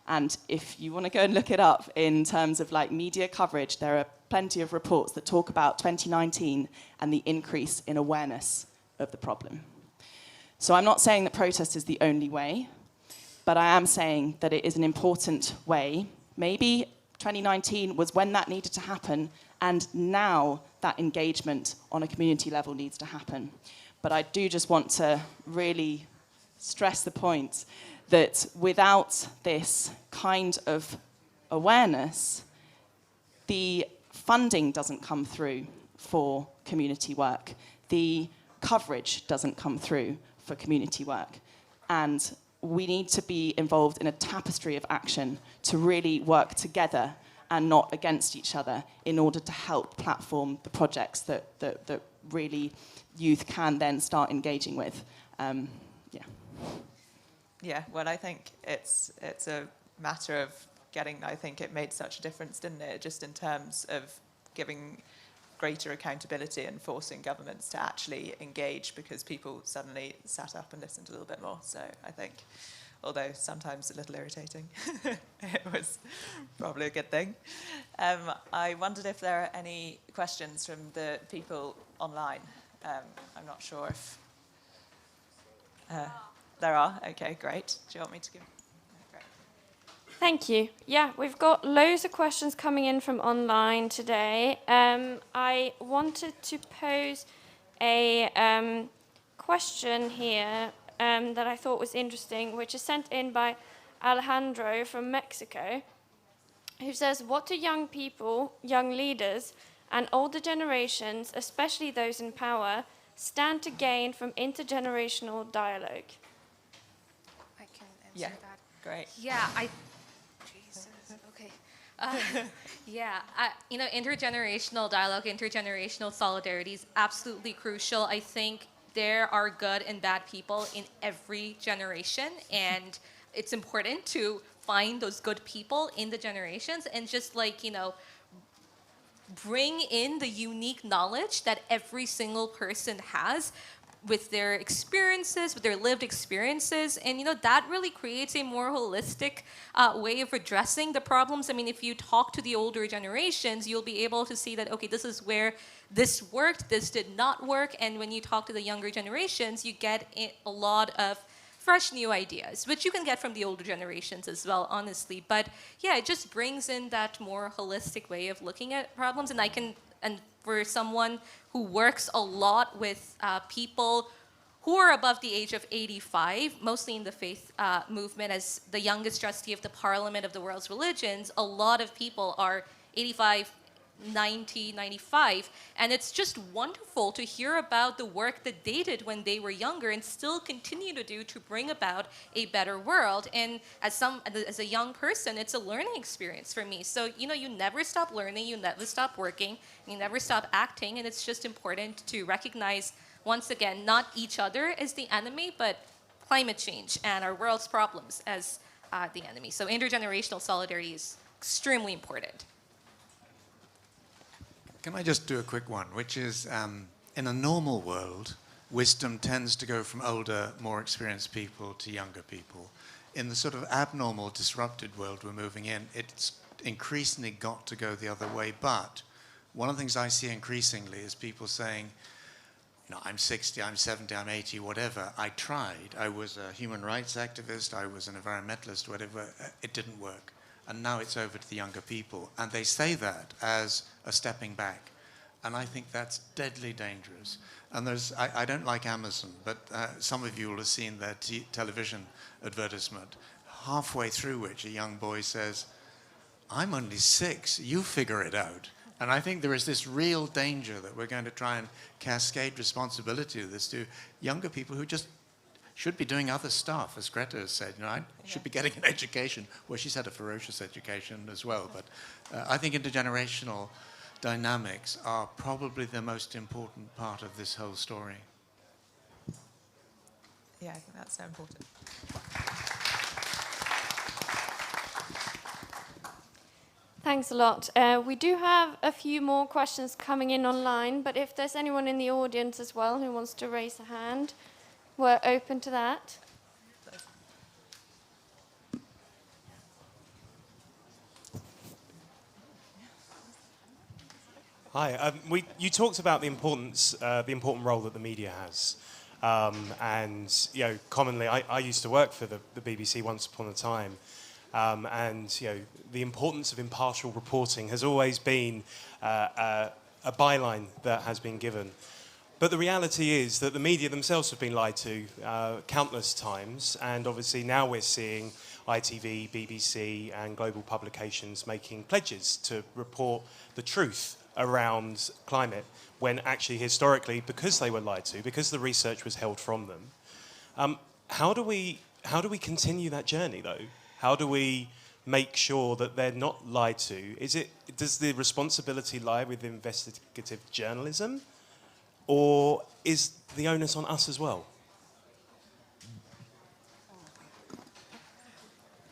And if you want to go and look it up in terms of media coverage, there are plenty of reports that talk about 2019 and the increase in awareness of the problem. So I'm not saying that protest is the only way, but I am saying that it is an important way. Maybe 2019 was when that needed to happen, and now that engagement on a community level needs to happen. But I do just want to really stress the point that without this kind of awareness, the funding doesn't come through for community work. The coverage doesn't come through for community work. And we need to be involved in a tapestry of action to really work together and not against each other in order to help platform the projects that really youth can then start engaging with. Yeah, well, I think it's a matter of getting, I think it made such a difference, didn't it? Just in terms of giving greater accountability and forcing governments to actually engage, because people suddenly sat up and listened a little bit more. So I think, although sometimes a little irritating, it was probably a good thing. I wondered if there are any questions from the people online. I'm not sure if there are. Okay, great. Do you want me to give? Great. Thank you. Yeah, we've got loads of questions coming in from online today. I wanted to pose a question here that I thought was interesting, which is sent in by Alejandro from Mexico, who says, what do young people, young leaders, and older generations, especially those in power, stand to gain from intergenerational dialogue? I can answer that. Great. Yeah, Jesus, okay. Intergenerational dialogue, intergenerational solidarity is absolutely crucial. I think there are good and bad people in every generation, and it's important to find those good people in the generations and just bring in the unique knowledge that every single person has with their experiences, with their lived experiences. And, that really creates a more holistic way of addressing the problems. I mean, if you talk to the older generations, you'll be able to see that, okay, this is where this worked, this did not work. And when you talk to the younger generations, you get a lot of fresh new ideas, which you can get from the older generations as well, honestly. But yeah, it just brings in that more holistic way of looking at problems. And for someone who works a lot with people who are above the age of 85, mostly in the faith movement, as the youngest trustee of the Parliament of the World's Religions, a lot of people are 85, 90, 95, and it's just wonderful to hear about the work that they did when they were younger and still continue to do to bring about a better world. And as a young person, it's a learning experience for me. So, you never stop learning, you never stop working, you never stop acting, and it's just important to recognize, once again, not each other as the enemy, but climate change and our world's problems as the enemy. So intergenerational solidarity is extremely important. Can I just do a quick one, which is, in a normal world, wisdom tends to go from older, more experienced people to younger people. In the sort of abnormal, disrupted world we're moving in, it's increasingly got to go the other way. But one of the things I see increasingly is people saying, you know, I'm 60, I'm 70, I'm 80, whatever. I tried. I was a human rights activist. I was an environmentalist, whatever. It didn't work. And now it's over to the younger people. And they say that as a stepping back. And I think that's deadly dangerous. And I don't like Amazon, but some of you will have seen their television advertisement, halfway through which a young boy says, I'm only 6, you figure it out. And I think there is this real danger that we're going to try and cascade responsibility to this to younger people who just should be doing other stuff, as Greta has said. You know, I should be getting an education. Well, she's had a ferocious education as well. But I think intergenerational dynamics are probably the most important part of this whole story. Yeah, I think that's so important. Thanks a lot. We do have a few more questions coming in online, but if there's anyone in the audience as well who wants to raise a hand, we're open to that. Hi. You talked about the important role that the media has, and you know, commonly, I used to work for the BBC once upon a time, and you know, the importance of impartial reporting has always been a byline that has been given. But the reality is that the media themselves have been lied to countless times, and obviously now we're seeing ITV, BBC, and global publications making pledges to report the truth around climate, when actually historically, because they were lied to, because the research was held from them, how do we continue that journey though? How do we make sure that they're not lied to? Does the responsibility lie with investigative journalism, or is the onus on us as well?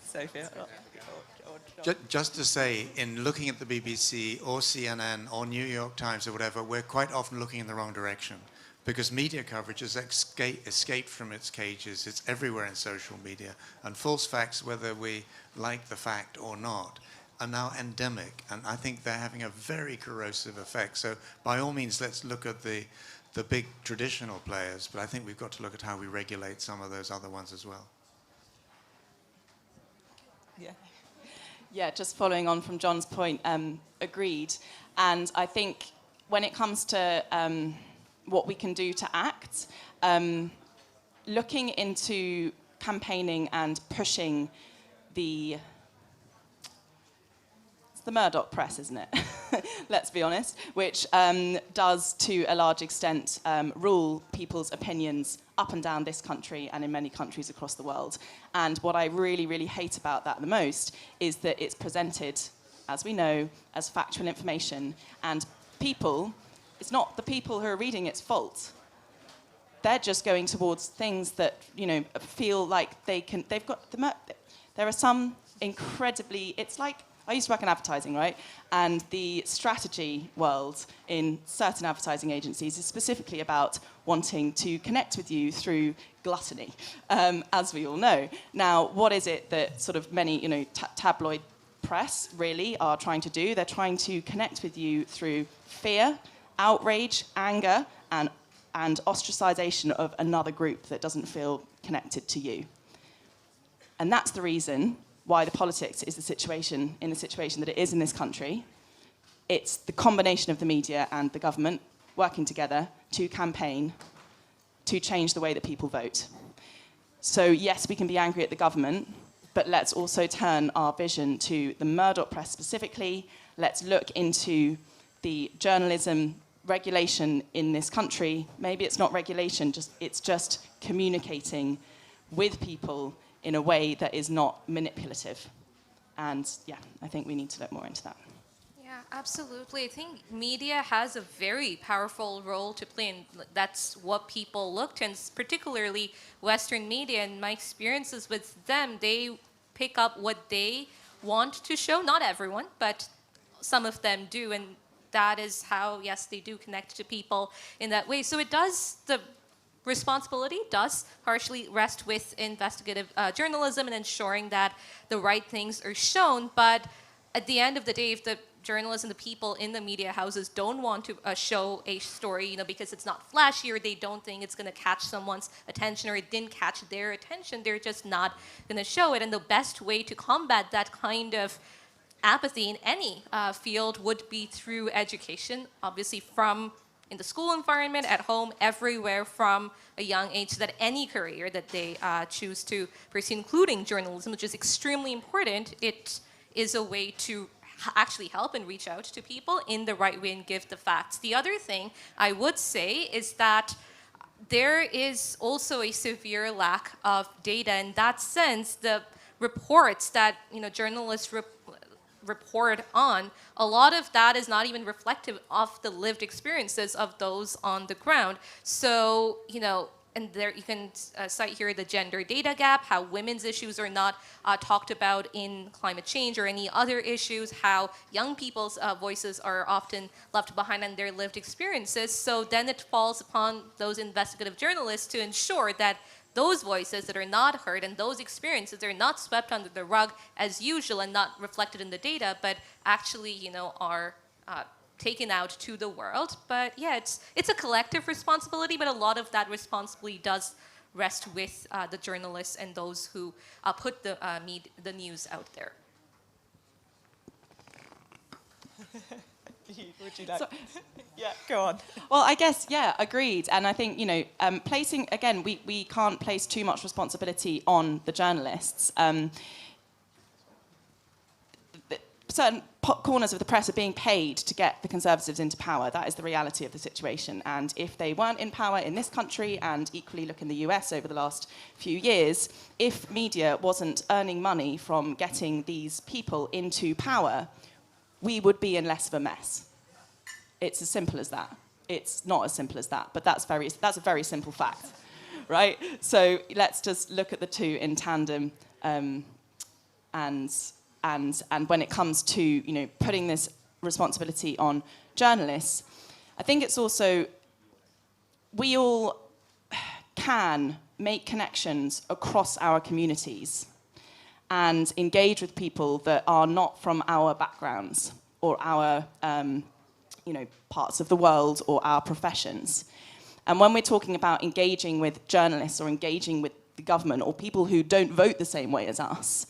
Sophie. Just to say, in looking at the BBC or CNN or New York Times or whatever, we're quite often looking in the wrong direction, because media coverage has escaped from its cages. It's everywhere in social media. And false facts, whether we like the fact or not, are now endemic. And I think they're having a very corrosive effect. So by all means, let's look at the big traditional players, but I think we've got to look at how we regulate some of those other ones as well. Yeah. Yeah, just following on from John's point, agreed. And I think when it comes to what we can do to act, looking into campaigning and pushing the Murdoch press, isn't it? Let's be honest, which does to a large extent rule people's opinions up and down this country and in many countries across the world. And what I really, really hate about that the most is that it's presented, as we know, as factual information, and people, it's not the people who are reading its fault. They're just going towards things that, you know, feel like they've got, there are some incredibly, it's like, I used to work in advertising, right? And the strategy world in certain advertising agencies is specifically about wanting to connect with you through gluttony, as we all know. Now, what is it that sort of many, you know, tabloid press really are trying to do? They're trying to connect with you through fear, outrage, anger, and ostracization of another group that doesn't feel connected to you. And that's the reason why the politics is the situation that it is in this country. It's the combination of the media and the government working together to campaign to change the way that people vote. So yes, we can be angry at the government, but let's also turn our vision to the Murdoch press specifically. Let's look into the journalism regulation in this country. Maybe it's not regulation, it's just communicating with people in a way that is not manipulative. And yeah, I think we need to look more into that. Yeah, absolutely. I think media has a very powerful role to play, and that's what people look to, and particularly Western media. And my experiences with them, they pick up what they want to show. Not everyone, but some of them do, and that is how, yes, they do connect to people in that way. So it does, the responsibility does partially rest with investigative journalism and ensuring that the right things are shown. But at the end of the day, if the journalists and the people in the media houses don't want to show a story, because it's not flashy or they don't think it's going to catch someone's attention or it didn't catch their attention, they're just not going to show it. And the best way to combat that kind of apathy in any field would be through education, obviously from in the school environment, at home, everywhere from a young age, so that any career that they choose to pursue, including journalism, which is extremely important, it is a way to actually help and reach out to people in the right way and give the facts. The other thing I would say is that there is also a severe lack of data. In that sense, the reports that journalists report on, a lot of that is not even reflective of the lived experiences of those on the ground. So, and there you can cite here the gender data gap, how women's issues are not talked about in climate change or any other issues, how young people's voices are often left behind in their lived experiences. So then it falls upon those investigative journalists to ensure that those voices that are not heard and those experiences are not swept under the rug as usual and not reflected in the data, but actually, are taken out to the world. But yeah, it's a collective responsibility, but a lot of that responsibility does rest with the journalists and those who put the news out there. Would you like? Yeah, go on. Well, I guess, yeah, agreed. And I think, placing, again, we can't place too much responsibility on the journalists. Certain corners of the press are being paid to get the Conservatives into power. That is the reality of the situation. And if they weren't in power in this country, and equally look in the US over the last few years, if media wasn't earning money from getting these people into power, we would be in less of a mess. It's as simple as that. It's not as simple as that, but that's a very simple fact, right? So let's just look at the two in tandem, and when it comes to putting this responsibility on journalists, I think it's also, we all can make connections across our communities and engage with people that are not from our backgrounds or our parts of the world or our professions. And when we're talking about engaging with journalists or engaging with the government or people who don't vote the same way as us,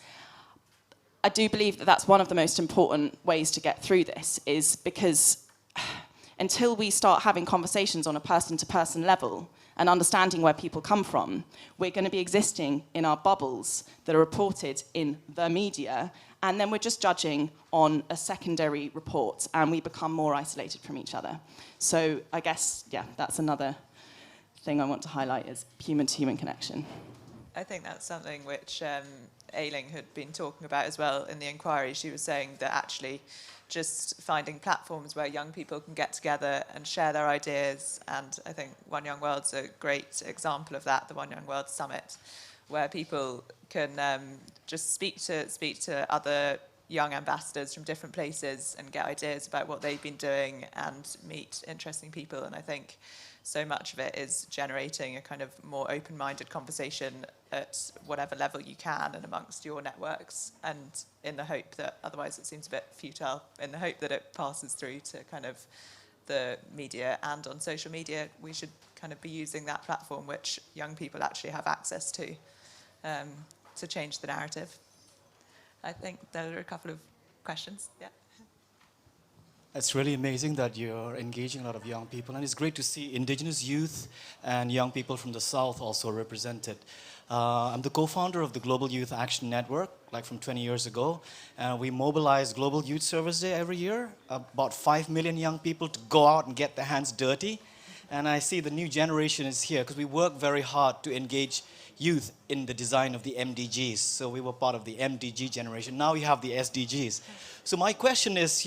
I do believe that that's one of the most important ways to get through this, is because until we start having conversations on a person-to-person level and understanding where people come from, we're going to be existing in our bubbles that are reported in the media, and then we're just judging on a secondary report, and we become more isolated from each other. So I guess, yeah, that's another thing I want to highlight, is human-to-human connection. I think that's something which Ailing had been talking about as well in the inquiry. She was saying that actually just finding platforms where young people can get together and share their ideas, and I think One Young World's a great example of that, the One Young World Summit, where people can just speak to other young ambassadors from different places and get ideas about what they've been doing and meet interesting people. And I think so much of it is generating a kind of more open-minded conversation at whatever level you can and amongst your networks, and in the hope that, otherwise it seems a bit futile, in the hope that it passes through to kind of the media. And on social media, we should kind of be using that platform which young people actually have access to change the narrative. I think there are a couple of questions. Yeah. It's really amazing that you're engaging a lot of young people, and it's great to see Indigenous youth and young people from the South also represented. I'm the co-founder of the Global Youth Action Network, like from 20 years ago. We mobilize Global Youth Service Day every year, about 5 million young people to go out and get their hands dirty. And I see the new generation is here because we work very hard to engage youth in the design of the MDGs. So we were part of the MDG generation. Now we have the SDGs. So my question is,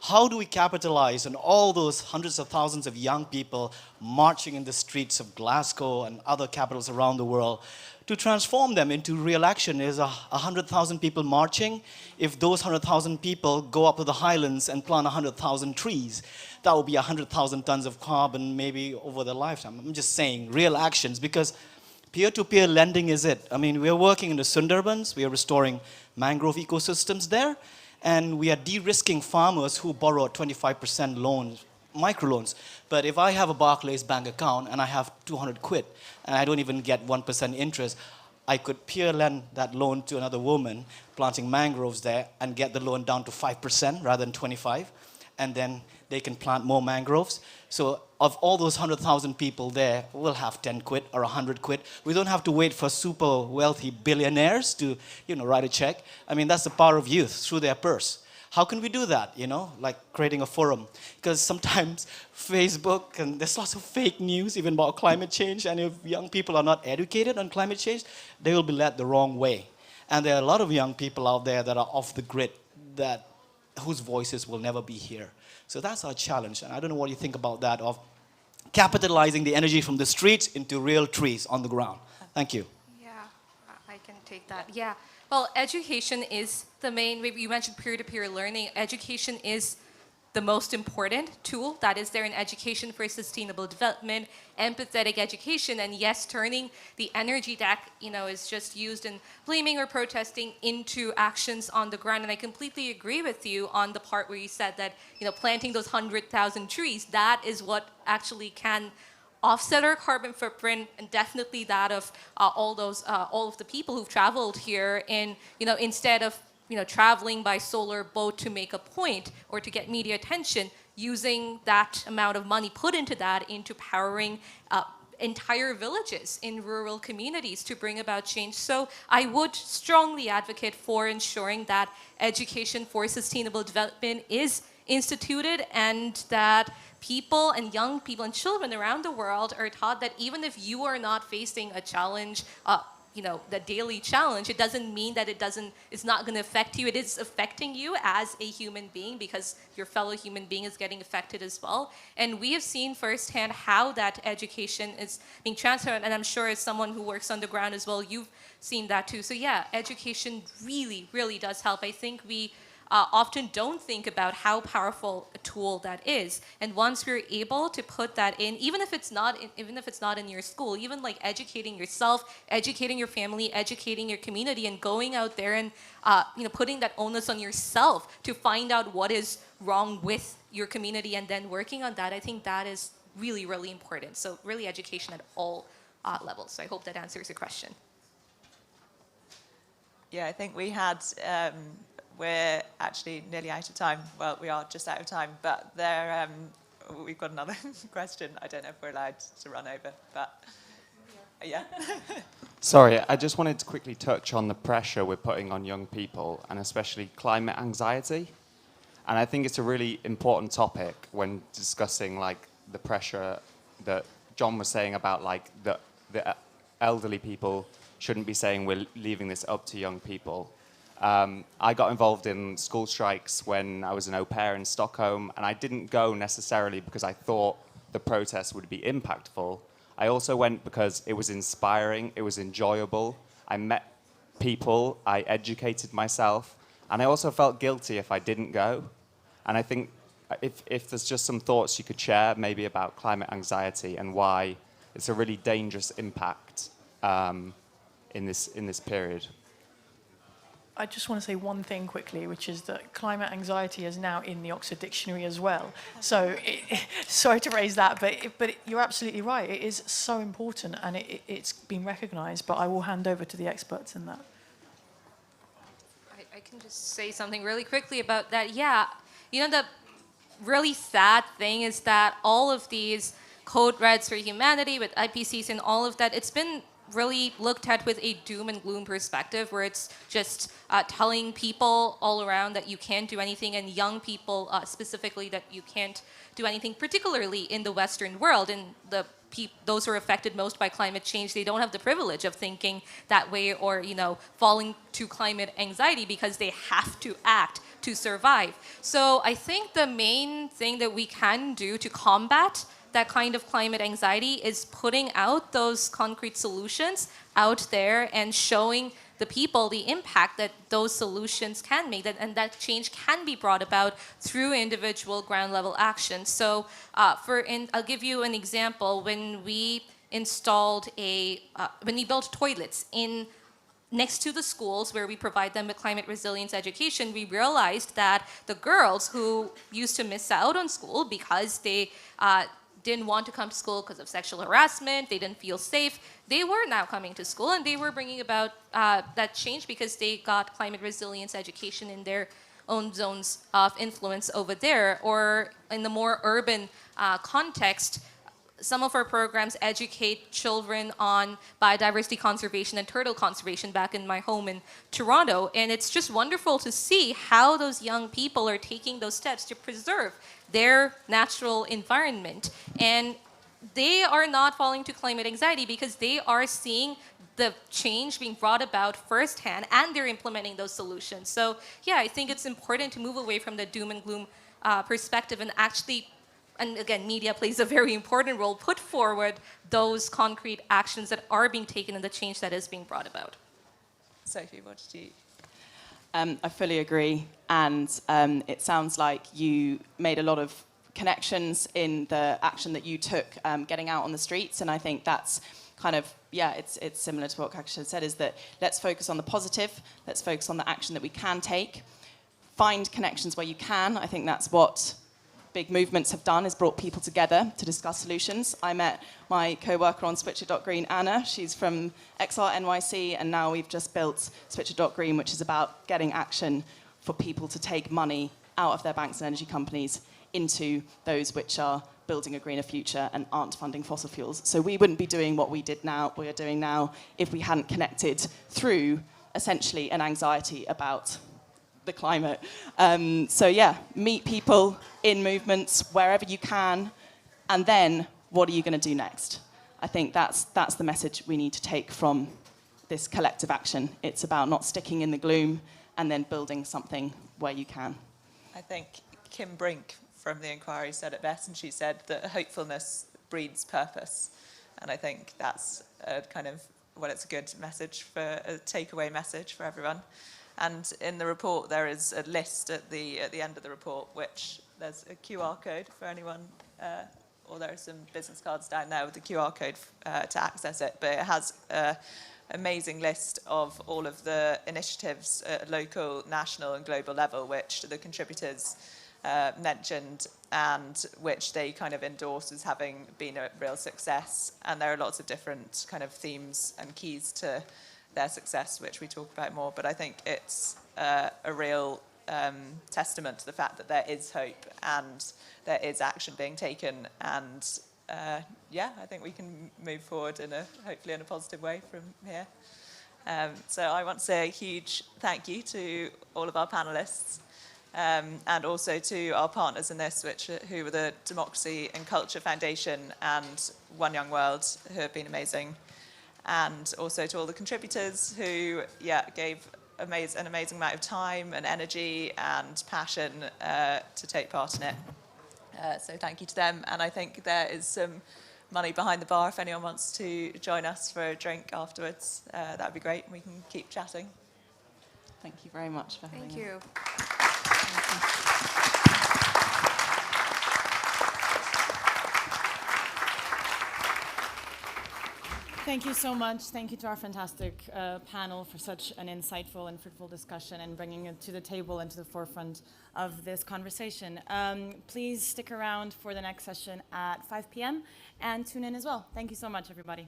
how do we capitalize on all those hundreds of thousands of young people marching in the streets of Glasgow and other capitals around the world to transform them into real action? Is 100,000 people marching? If those 100,000 people go up to the highlands and plant 100,000 trees, that would be 100,000 tons of carbon maybe over the lifetime. I'm just saying real actions, because peer-to-peer lending is it. I mean, we're working in the Sundarbans, we are restoring mangrove ecosystems there, and we are de-risking farmers who borrow 25% loans, microloans. But if I have a Barclays bank account and I have 200 quid and I don't even get 1% interest, I could peer lend that loan to another woman planting mangroves there and get the loan down to 5% rather than 25, and then they can plant more mangroves. So of all those 100,000 people there, we'll have 10 quid or 100 quid. We don't have to wait for super wealthy billionaires to, write a check. I mean, that's the power of youth through their purse. How can we do that, like creating a forum? Because sometimes Facebook, and there's lots of fake news even about climate change, and if young people are not educated on climate change, they will be led the wrong way. And there are a lot of young people out there that are off the grid, whose voices will never be here. So that's our challenge, and I don't know what you think about that, of capitalizing the energy from the streets into real trees on the ground. Thank you. Yeah, I can take that. Yeah. Well, education is the main, you mentioned peer-to-peer learning. Education is the most important tool that is there in education for sustainable development, empathetic education, and yes, turning the energy that is just used in blaming or protesting into actions on the ground. And I completely agree with you on the part where you said that planting those 100,000 trees, that is what actually can offset our carbon footprint, and definitely that of all of the people who've traveled here in instead of traveling by solar boat to make a point or to get media attention, using that amount of money put into that into powering entire villages in rural communities to bring about change. So I would strongly advocate for ensuring that education for sustainable development is instituted, and that people and young people and children around the world are taught that even if you are not facing a challenge, the daily challenge, it doesn't mean that it's not going to affect you. It is affecting you as a human being, because your fellow human being is getting affected as well. And we have seen firsthand how that education is being transferred, and I'm sure as someone who works on the ground as well, you've seen that too. So yeah, education really, really does help. I think we often don't think about how powerful a tool that is. And once we're able to put that in, even if it's not in your school, even like educating yourself, educating your family, educating your community, and going out there and putting that onus on yourself to find out what is wrong with your community and then working on that, I think that is really, really important. So really education at all levels. So I hope that answers your question. Yeah, I think we had, we're actually nearly out of time. Well, we are just out of time, but we've got another question. I don't know if we're allowed to run over, but yeah. Sorry, I just wanted to quickly touch on the pressure we're putting on young people, and especially climate anxiety. And I think it's a really important topic when discussing like the pressure that John was saying about like the elderly people shouldn't be saying we're leaving this up to young people. I got involved in school strikes when I was an au pair in Stockholm, and I didn't go necessarily because I thought the protest would be impactful. I also went because it was inspiring, it was enjoyable. I met people, I educated myself, and I also felt guilty if I didn't go. And I think if there's just some thoughts you could share maybe about climate anxiety and why it's a really dangerous impact in this period. I just want to say one thing quickly, which is that climate anxiety is now in the Oxford Dictionary as well. So, sorry to raise that, but you're absolutely right. It is so important, and it's been recognised. But I will hand over to the experts in that. I can just say something really quickly about that. Yeah, the really sad thing is that all of these code reds for humanity with IPCC and all of that, it's been really looked at with a doom and gloom perspective, where it's just telling people all around that you can't do anything, and young people specifically that you can't do anything, particularly in the Western world. And those who are affected most by climate change, they don't have the privilege of thinking that way or falling to climate anxiety because they have to act to survive. So I think the main thing that we can do to combat that kind of climate anxiety is putting out those concrete solutions out there and showing the people the impact that those solutions can make, and that change can be brought about through individual ground level action. So I'll give you an example. When we installed when we built toilets next to the schools where we provide them with climate resilience education, we realized that the girls who used to miss out on school because they didn't want to come to school because of sexual harassment, they didn't feel safe, they were now coming to school, and they were bringing about that change because they got climate resilience education in their own zones of influence over there. Or in the more urban context, some of our programs educate children on biodiversity conservation and turtle conservation back in my home in Toronto. And it's just wonderful to see how those young people are taking those steps to preserve their natural environment. And they are not falling to climate anxiety because they are seeing the change being brought about firsthand, and they're implementing those solutions. So yeah, I think it's important to move away from the doom and gloom perspective and actually, and again, media plays a very important role, put forward those concrete actions that are being taken and the change that is being brought about. Sophie, what did you... I fully agree, and it sounds like you made a lot of connections in the action that you took getting out on the streets, and I think that's kind of, yeah, it's similar to what kakisha said, is that let's focus on the positive, let's focus on the action that we can take, find connections where you can. I think that's what big movements have done, is brought people together to discuss solutions. I met my co-worker on Switcher.green, Anna. She's from XR NYC, and now we've just built Switcher.green, which is about getting action for people to take money out of their banks and energy companies into those which are building a greener future and aren't funding fossil fuels. So we wouldn't be doing what we are doing now if we hadn't connected through essentially an anxiety about the climate. So yeah, meet people in movements wherever you can, and then what are you going to do next? I think that's the message we need to take from this collective action. It's about not sticking in the gloom and then building something where you can. I think Kim Brink from the Inquiry said it best, and she said that hopefulness breeds purpose. And I think that's a kind of, well, it's a good message, for a takeaway message for everyone. And in the report, there is a list at the end of the report, which there's a QR code for anyone, or there are some business cards down there with the QR code to access it. But it has an amazing list of all of the initiatives at local, national, and global level, which the contributors mentioned, and which they kind of endorse as having been a real success. And there are lots of different kind of themes and keys to their success, which we talk about more. But I think it's a real testament to the fact that there is hope and there is action being taken. And yeah, I think we can move forward hopefully in a positive way from here. So I want to say a huge thank you to all of our panelists, and also to our partners in this, who were the Democracy and Culture Foundation and One Young World, who have been amazing. And also to all the contributors who, gave an amazing amount of time and energy and passion to take part in it. So thank you to them. And I think there is some money behind the bar if anyone wants to join us for a drink afterwards. That would be great. We can keep chatting. Thank you very much for having us. Thank you. Thank you so much. Thank you to our fantastic panel for such an insightful and fruitful discussion and bringing it to the table and to the forefront of this conversation. Please stick around for the next session at 5 p.m. and tune in as well. Thank you so much, everybody.